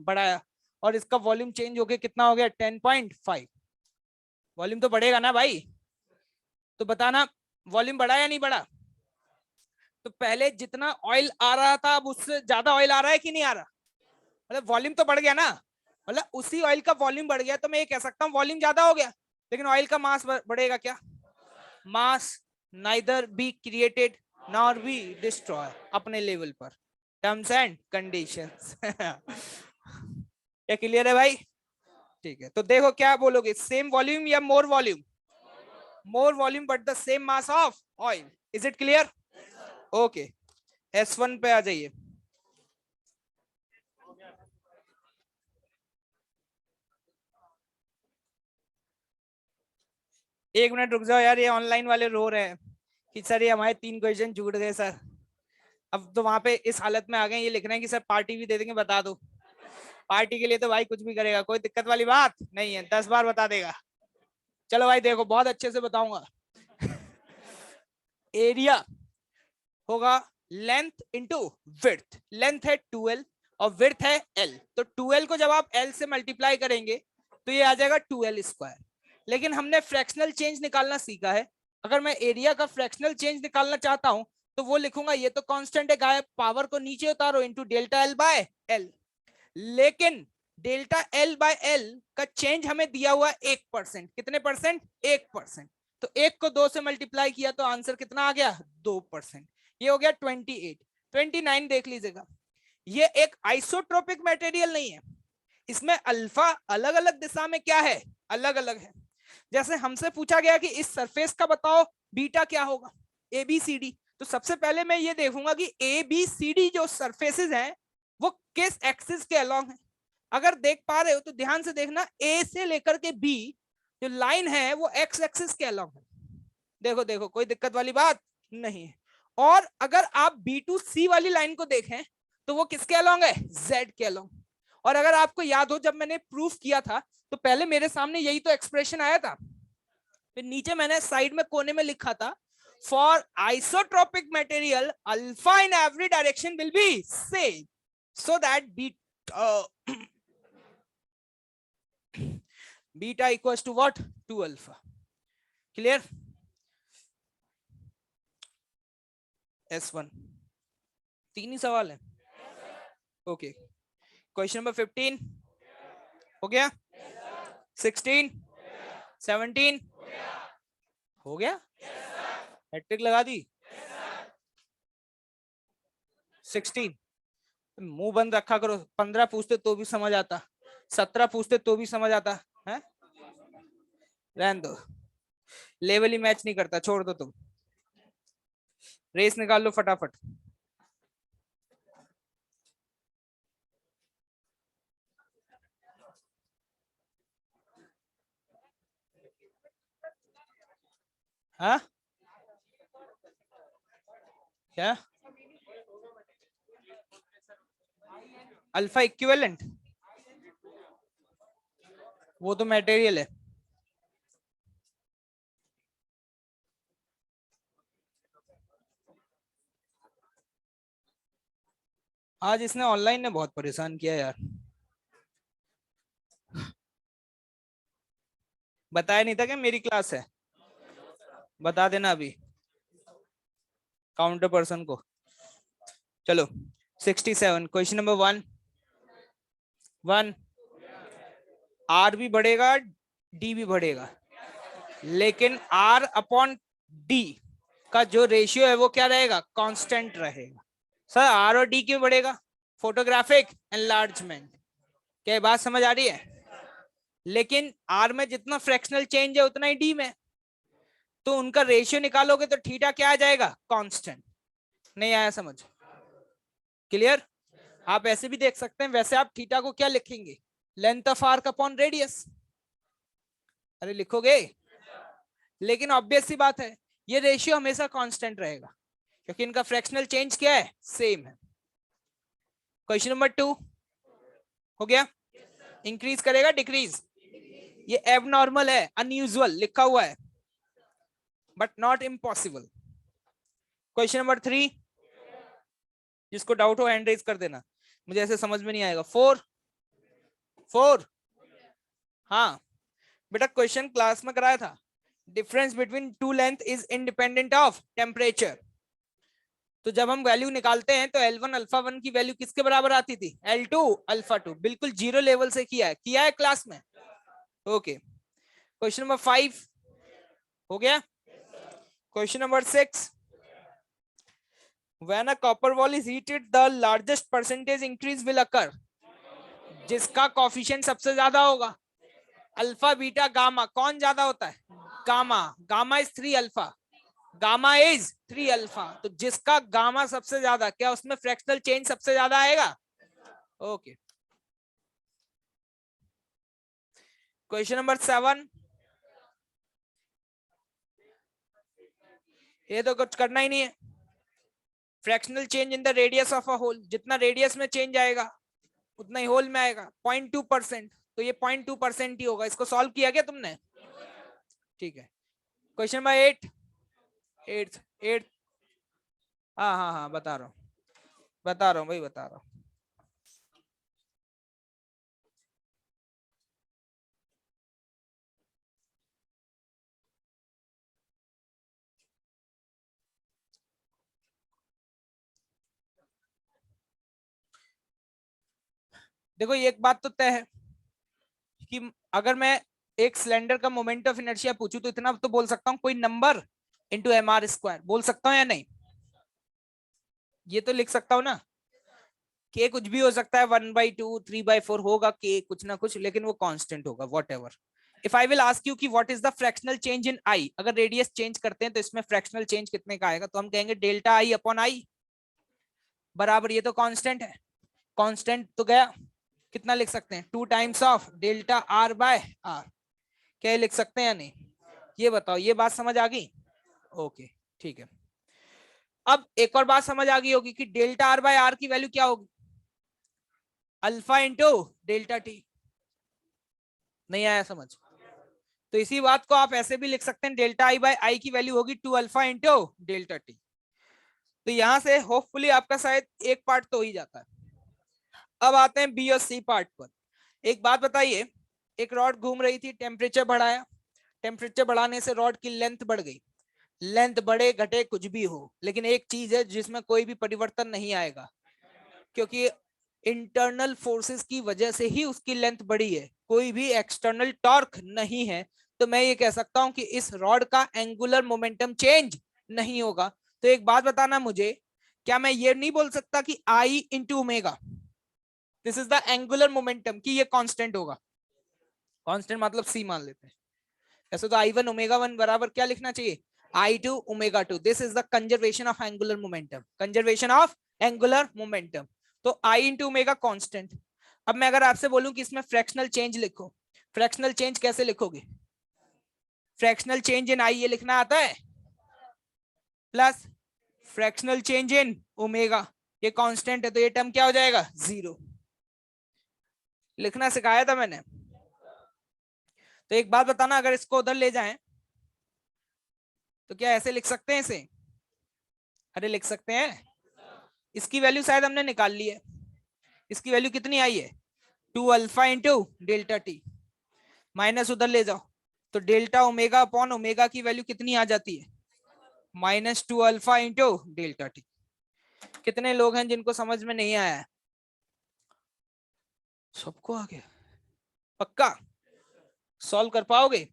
बढ़ाया और इसका वॉल्यूम चेंज होके कितना हो गया, 10.5। वॉल्यूम तो बढ़ेगा ना भाई, तो बताना वॉल्यूम बढ़ा या नहीं बढ़ा। तो पहले जितना ऑयल आ रहा था अब उससे ज्यादा ऑयल आ रहा है कि नहीं आ रहा, मतलब वॉल्यूम तो बढ़ गया ना। मतलब उसी ऑयल का वॉल्यूम बढ़ गया तो मैं ये कह सकता हूँ वॉल्यूम ज्यादा हो गया। लेकिन ऑयल का मास बढ़ेगा क्या? Mass neither be created nor be destroy, अपने लेवल पर, टर्म्स एंड कंडीशंस। क्या क्लियर है भाई? ठीक है, तो देखो क्या बोलोगे, सेम वॉल्यूम या मोर volume? More volume but the same mass of oil. Is it clear? Okay, S1 पे आ जाइए। एक मिनट रुक जाओ यार, ये ऑनलाइन वाले रो रहे हैं कि सर ये हमारे 3 क्वेश्चन छूट गए सर। अब तो वहां पे इस हालत में आ गए, ये लिख रहे हैं कि सर पार्टी भी दे देंगे, बता दो। पार्टी के लिए तो भाई कुछ भी करेगा, कोई दिक्कत वाली बात नहीं है, 10 बार बता देगा। चलो भाई देखो, बहुत अच्छे से बताऊंगा। एरिया होगा लेंथ इंटू विड्थ। लेंथ है 12 और विड्थ है L, तो 12 को जब आप L से मल्टीप्लाई करेंगे तो ये आ जाएगा 2L²। लेकिन हमने फ्रैक्शनल चेंज निकालना सीखा है। अगर मैं एरिया का फ्रैक्शनल चेंज निकालना चाहता हूं तो वो लिखूंगा, ये तो कांस्टेंट है गायब, पावर को नीचे उतारो into delta L by L। लेकिन डेल्टा L/L का चेंज हमें दिया हुआ 1%। कितने परसेंट? 1%। तो 1 को 2 से मल्टीप्लाई किया तो आंसर कितना आ गया? 2%। ये हो गया 28। 29 देख लीजिएगा, ये एक आइसोट्रोपिक मटेरियल नहीं है, इसमें अल्फा अलग अलग दिशा में क्या है, अलग अलग है। जैसे हमसे पूछा गया कि इस सरफेस का बताओ बीटा क्या होगा, ABCD, तो सबसे पहले मैं ये देखूंगा कि ABCD जो सरफेसेस हैं वो किस एक्सिस के अलोंग है। अगर देख पा रहे हो तो ध्यान से देखना, A से लेकर के B जो लाइन है वो X एक्सिस के अलोंग है। देखो देखो, कोई दिक्कत वाली बात नहीं है। और अगर आप B to C वाली लाइन को देखें तो वो किसके अलोंग है? Z के अलोंग। और अगर आपको याद हो, जब मैंने प्रूफ किया था तो पहले मेरे सामने यही तो एक्सप्रेशन आया था, फिर नीचे मैंने साइड में कोने में लिखा था, for isotropic material alpha in every direction will be same, so that beta equals to what? 2 alpha. Clear? S1 तीन ही सवाल है। ओके, क्वेश्चन नंबर 15 हो गया, 16, 17 हो गया, हैट्रिक लगा दी। 16 मुंह बंद रखा करो, 15 पूछते तो भी समझ आता, 17 पूछते तो भी समझ आता है। रहने दो, लेवल ही मैच नहीं करता, छोड़ दो तुम, रेस निकाल लो फटाफट। हाँ क्या? Alpha equivalent? वो तो मटेरियल है। आज इसने ऑनलाइन ने बहुत परेशान किया यार, बताया नहीं था कि मेरी क्लास है, बता देना अभी काउंटर पर्सन को। चलो 67, क्वेश्चन नंबर 1 1, आर भी बढ़ेगा डी भी बढ़ेगा, लेकिन आर अपॉन डी का जो रेशियो है वो क्या रहेगा, कांस्टेंट रहेगा। सर आर और डी क्यों बढ़ेगा, फोटोग्राफिक एनलार्जमेंट। क्या ये बात समझ आ रही है? लेकिन आर में जितना फ्रैक्शनल चेंज है उतना ही डी में, तो उनका रेशियो निकालोगे तो थीटा क्या आ जाएगा, कांस्टेंट। नहीं आया समझ? क्लियर? आप ऐसे भी देख सकते हैं, वैसे आप थीटा को क्या लिखेंगे, length of arc upon radius. अरे लिखोगे, लेकिन ऑब्वियस सी बात है ये रेशियो हमेशा कांस्टेंट रहेगा क्योंकि इनका फ्रैक्शनल चेंज क्या है, सेम है। क्वेश्चन नंबर 2 हो गया। इंक्रीज करेगा डिक्रीज, ये एबनॉर्मल है, अनयूजुअल लिखा हुआ है, but not impossible. Question number 3, जिसको डाउट हो हैंड रेज कर देना, मुझे ऐसे समझ में नहीं आएगा। 4 हाँ बेटा, क्वेश्चन क्लास में कराया था, difference between two length is independent of temperature. तो जब हम वैल्यू निकालते हैं तो L1 अल्फा 1 की वैल्यू किसके बराबर आती थी, L2 अल्फा 2। बिल्कुल जीरो लेवल से किया है क्लास में। ओके, क्वेश्चन नंबर 5 हो गया। Question number 6, when a copper wall is heated the largest percentage increase will occur। जिसका कोफिशिएंट सबसे ज्यादा होगा, अल्फा बीटा गामा, कौन ज्यादा होता है, gamma. Gamma is 3 alpha, gamma is 3 alpha. तो जिसका गामा सबसे ज्यादा, क्या उसमें फ्रैक्शनल चेंज सबसे ज्यादा आएगा। ओके, क्वेश्चन नंबर 7, ये तो कुछ करना ही नहीं है। Fractional change in the radius of a hole, जितना रेडियस में चेंज आएगा उतना ही होल में आएगा, 0.2%। तो ये 0.2% ही होगा। इसको सॉल्व किया क्या तुमने? ठीक है। क्वेश्चन नंबर 8 हाँ हाँ हाँ, बता रहा हूँ भाई, बता रहा हूँ। देखो ये एक बात तो तय है कि अगर मैं एक सिलेंडर का मोमेंट ऑफ इनर्शिया पूछूं तो इतना तो बोल सकता हूँ, कोई नंबर इंटू mr², बोल सकता हूँ या नहीं? ये तो लिख सकता हूँ ना, के कुछ भी हो सकता है, 1/2 3/4 होगा के कुछ ना कुछ, लेकिन वो कांस्टेंट होगा whatever. If I will ask you कि what is the fractional change in I, अगर रेडियस चेंज करते हैं तो इसमें फ्रैक्शनल चेंज कितने का आएगा, तो हम कहेंगे डेल्टा आई अपॉन आई बराबर, ये तो कांस्टेंट है, कांस्टेंट तो गया, कितना लिख सकते हैं, 2 times of delta R by R. क्या लिख सकते हैं या नहीं, ये बताओ, ये बात समझ आ गई? ओके ठीक है। अब एक और बात समझ आ गई होगी कि डेल्टा आर बाय आर की वैल्यू क्या होगी, अल्फा इंटू डेल्टा टी। नहीं आया समझ? तो इसी बात को आप ऐसे भी लिख सकते हैं, डेल्टा आई बाय आई की वैल्यू होगी 2 अल्फा इंटू डेल्टा टी। तो यहां से होपफुली आपका शायद एक पार्ट तो ही जाता है। अब आते हैं बी और सी पार्ट पर। एक बात बताइए, एक रॉड घूम रही थी, टेम्परेचर बढ़ाया, टेम्परेचर बढ़ाने से रॉड की लेंथ बढ़ गई। लेंथ बढ़े घटे कुछ भी हो, लेकिन एक चीज है जिसमें कोई भी परिवर्तन नहीं आएगा, क्योंकि इंटरनल फोर्सेस की वजह से ही उसकी लेंथ बढ़ी है, कोई भी एक्सटर्नल टॉर्क नहीं है। तो मैं ये कह सकता हूं कि इस रॉड का एंगुलर मोमेंटम चेंज नहीं होगा। तो एक बात बताना मुझे, क्या मैं ये नहीं बोल सकता कि I into omega, this is the angular momentum, कि ये कांस्टेंट होगा? कांस्टेंट मतलब सी मान लेते हैं। ऐसे तो I1 ओमेगा 1 बराबर क्या लिखना चाहिए, I2 omega 2। This is the conservation of angular momentum, conservation of angular momentum. तो I इंटू ओमेगा कॉन्स्टेंट। अब मैं अगर आपसे बोलूं कि इसमें फ्रैक्शनल चेंज लिखो, फ्रैक्शनल चेंज कैसे लिखोगे, फ्रैक्शनल चेंज इन आई ये लिखना आता है, plus fractional change in omega, ये कांस्टेंट है तो ये टर्म क्या हो जाएगा, 0। लिखना सिखाया था मैंने। तो एक बात बताना, अगर इसको उधर ले जाएं तो क्या ऐसे लिख सकते हैं इसे, अरे लिख सकते हैं। इसकी वैल्यू शायद हमने निकाल ली है, इसकी वैल्यू कितनी आई है, 2 alpha into delta T, minus उधर ले जाओ तो डेल्टा ओमेगा अपॉन ओमेगा की वैल्यू कितनी आ जाती है, -2 अल्फा इंटू डेल्टा टी। कितने लोग हैं जिनको समझ में नहीं आया है? सबको आ गया? पक्का? सॉल्व कर पाओगे?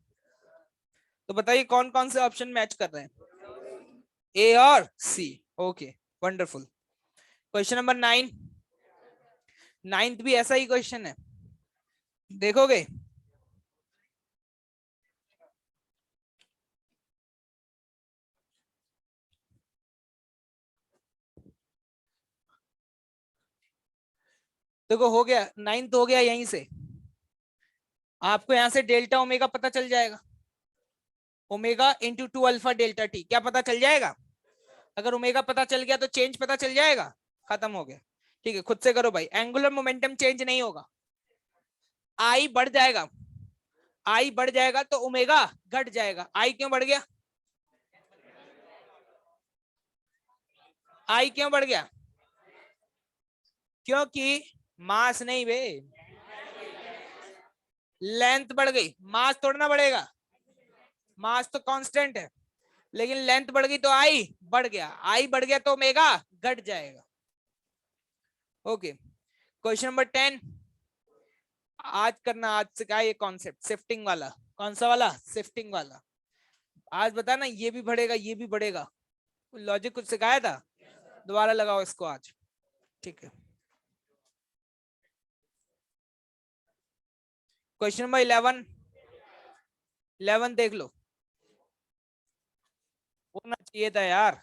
तो बताइए कौन कौन से ऑप्शन मैच कर रहे हैं? ए और C. Okay, wonderful. Question number 9, ninth भी ऐसा ही क्वेश्चन है, देखोगे? देखो हो गया, नाइन्थ हो गया। यहीं से आपको यहां से डेल्टा ओमेगा पता चल जाएगा, omega into 2 alpha delta T, क्या पता चल जाएगा? अगर ओमेगा पता चल गया तो चेंज पता चल जाएगा, खत्म हो गया। ठीक है, खुद से करो भाई। एंगुलर मोमेंटम चेंज नहीं होगा, आई बढ़ जाएगा, आई बढ़ जाएगा तो ओमेगा घट जाएगा। आई क्यों बढ़ गया? आई क्यों बढ़ गया? क्योंकि मास नहीं बे, लेंथ बढ़ गई। मास थोड़ा ना बढ़ेगा, मास तो कांस्टेंट है, लेकिन लेंथ बढ़ गई तो आई बढ़ गया, आई बढ़ गया तो ओमेगा घट जाएगा। ओके, क्वेश्चन नंबर 10 आज करना। आज से क्या ये कॉन्सेप्ट शिफ्टिंग वाला? कौन सा वाला? शिफ्टिंग वाला। आज बताना, ये भी बढ़ेगा ये भी बढ़ेगा, लॉजिक कुछ सिखाया था, दोबारा लगाओ इसको आज। ठीक है, क्वेश्चन नंबर 11, 11 देख लो, होना चाहिए था यार।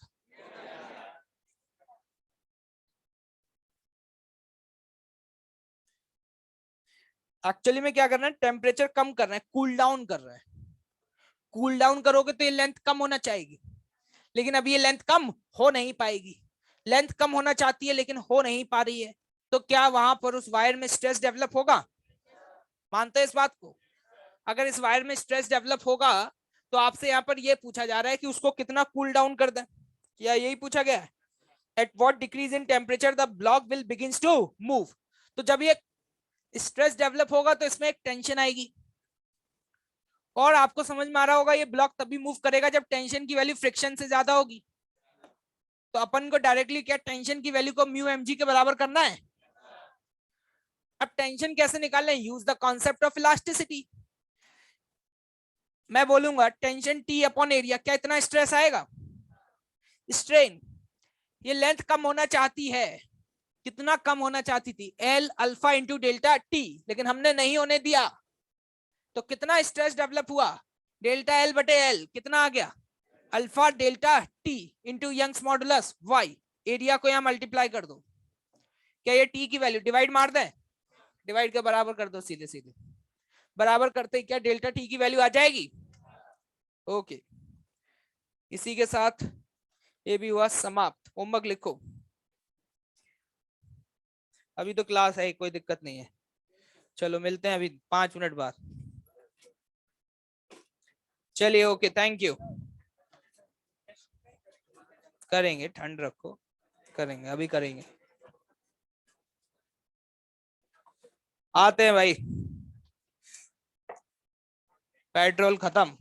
एक्चुअली में क्या करना है, टेम्परेचर कम करना है, कूल डाउन कर रहा है। कूल डाउन करोगे तो ये लेंथ कम होना चाहेगी, लेकिन अब ये लेंथ कम हो नहीं पाएगी। लेंथ कम होना चाहती है लेकिन हो नहीं पा रही है, तो क्या वहां पर उस वायर में स्ट्रेस डेवलप होगा? मानते हैं इस बात को? अगर इस वायर में स्ट्रेस डेवलप होगा तो आपसे यहाँ पर यह पूछा जा रहा है कि उसको कितना कूल डाउन कर दें, या यही पूछा गया है? At what decrease in temperature the block will begins to move. तो जब ये स्ट्रेस डेवलप होगा तो इसमें एक टेंशन आएगी, और आपको समझ में आ रहा होगा ये ब्लॉक तभी मूव करेगा जब टेंशन की वैल्यू फ्रिक्शन से ज्यादा होगी। तो अपन को डायरेक्टली क्या टेंशन की वैल्यू को म्यू एम जी के बराबर करना है। अब टेंशन कैसे निकालना है? Use the concept of elasticity. मैं बोलूंगा टेंशन टी अपॉन एरिया, क्या इतना स्ट्रेस आएगा? स्ट्रेन, ये लेंथ कम होना चाहती है, कितना कम होना चाहती थी? L alpha into delta T, लेकिन हमने नहीं होने दिया, तो कितना स्ट्रेस डेवलप हुआ? डेल्टा एल बटे एल, कितना आ गया? Alpha delta T into Young's modulus Y. Area को यहां मल्टीप्लाई कर दो, क्या ये टी की वैल्यू डिवाइड मार दें? डिवाइड के बराबर कर दो, सीधे सीधे बराबर करते ही क्या डेल्टा टी की वैल्यू आ जाएगी? ओके, इसी के साथ ये भी हुआ समाप्त। होमवर्क लिखो, अभी तो क्लास है, कोई दिक्कत नहीं है। चलो मिलते हैं अभी 5 मिनट बाद। चलिए, ओके, थैंक यू। करेंगे, ठंड रखो, करेंगे, अभी करेंगे। आते हैं भाई, पेट्रोल खत्म।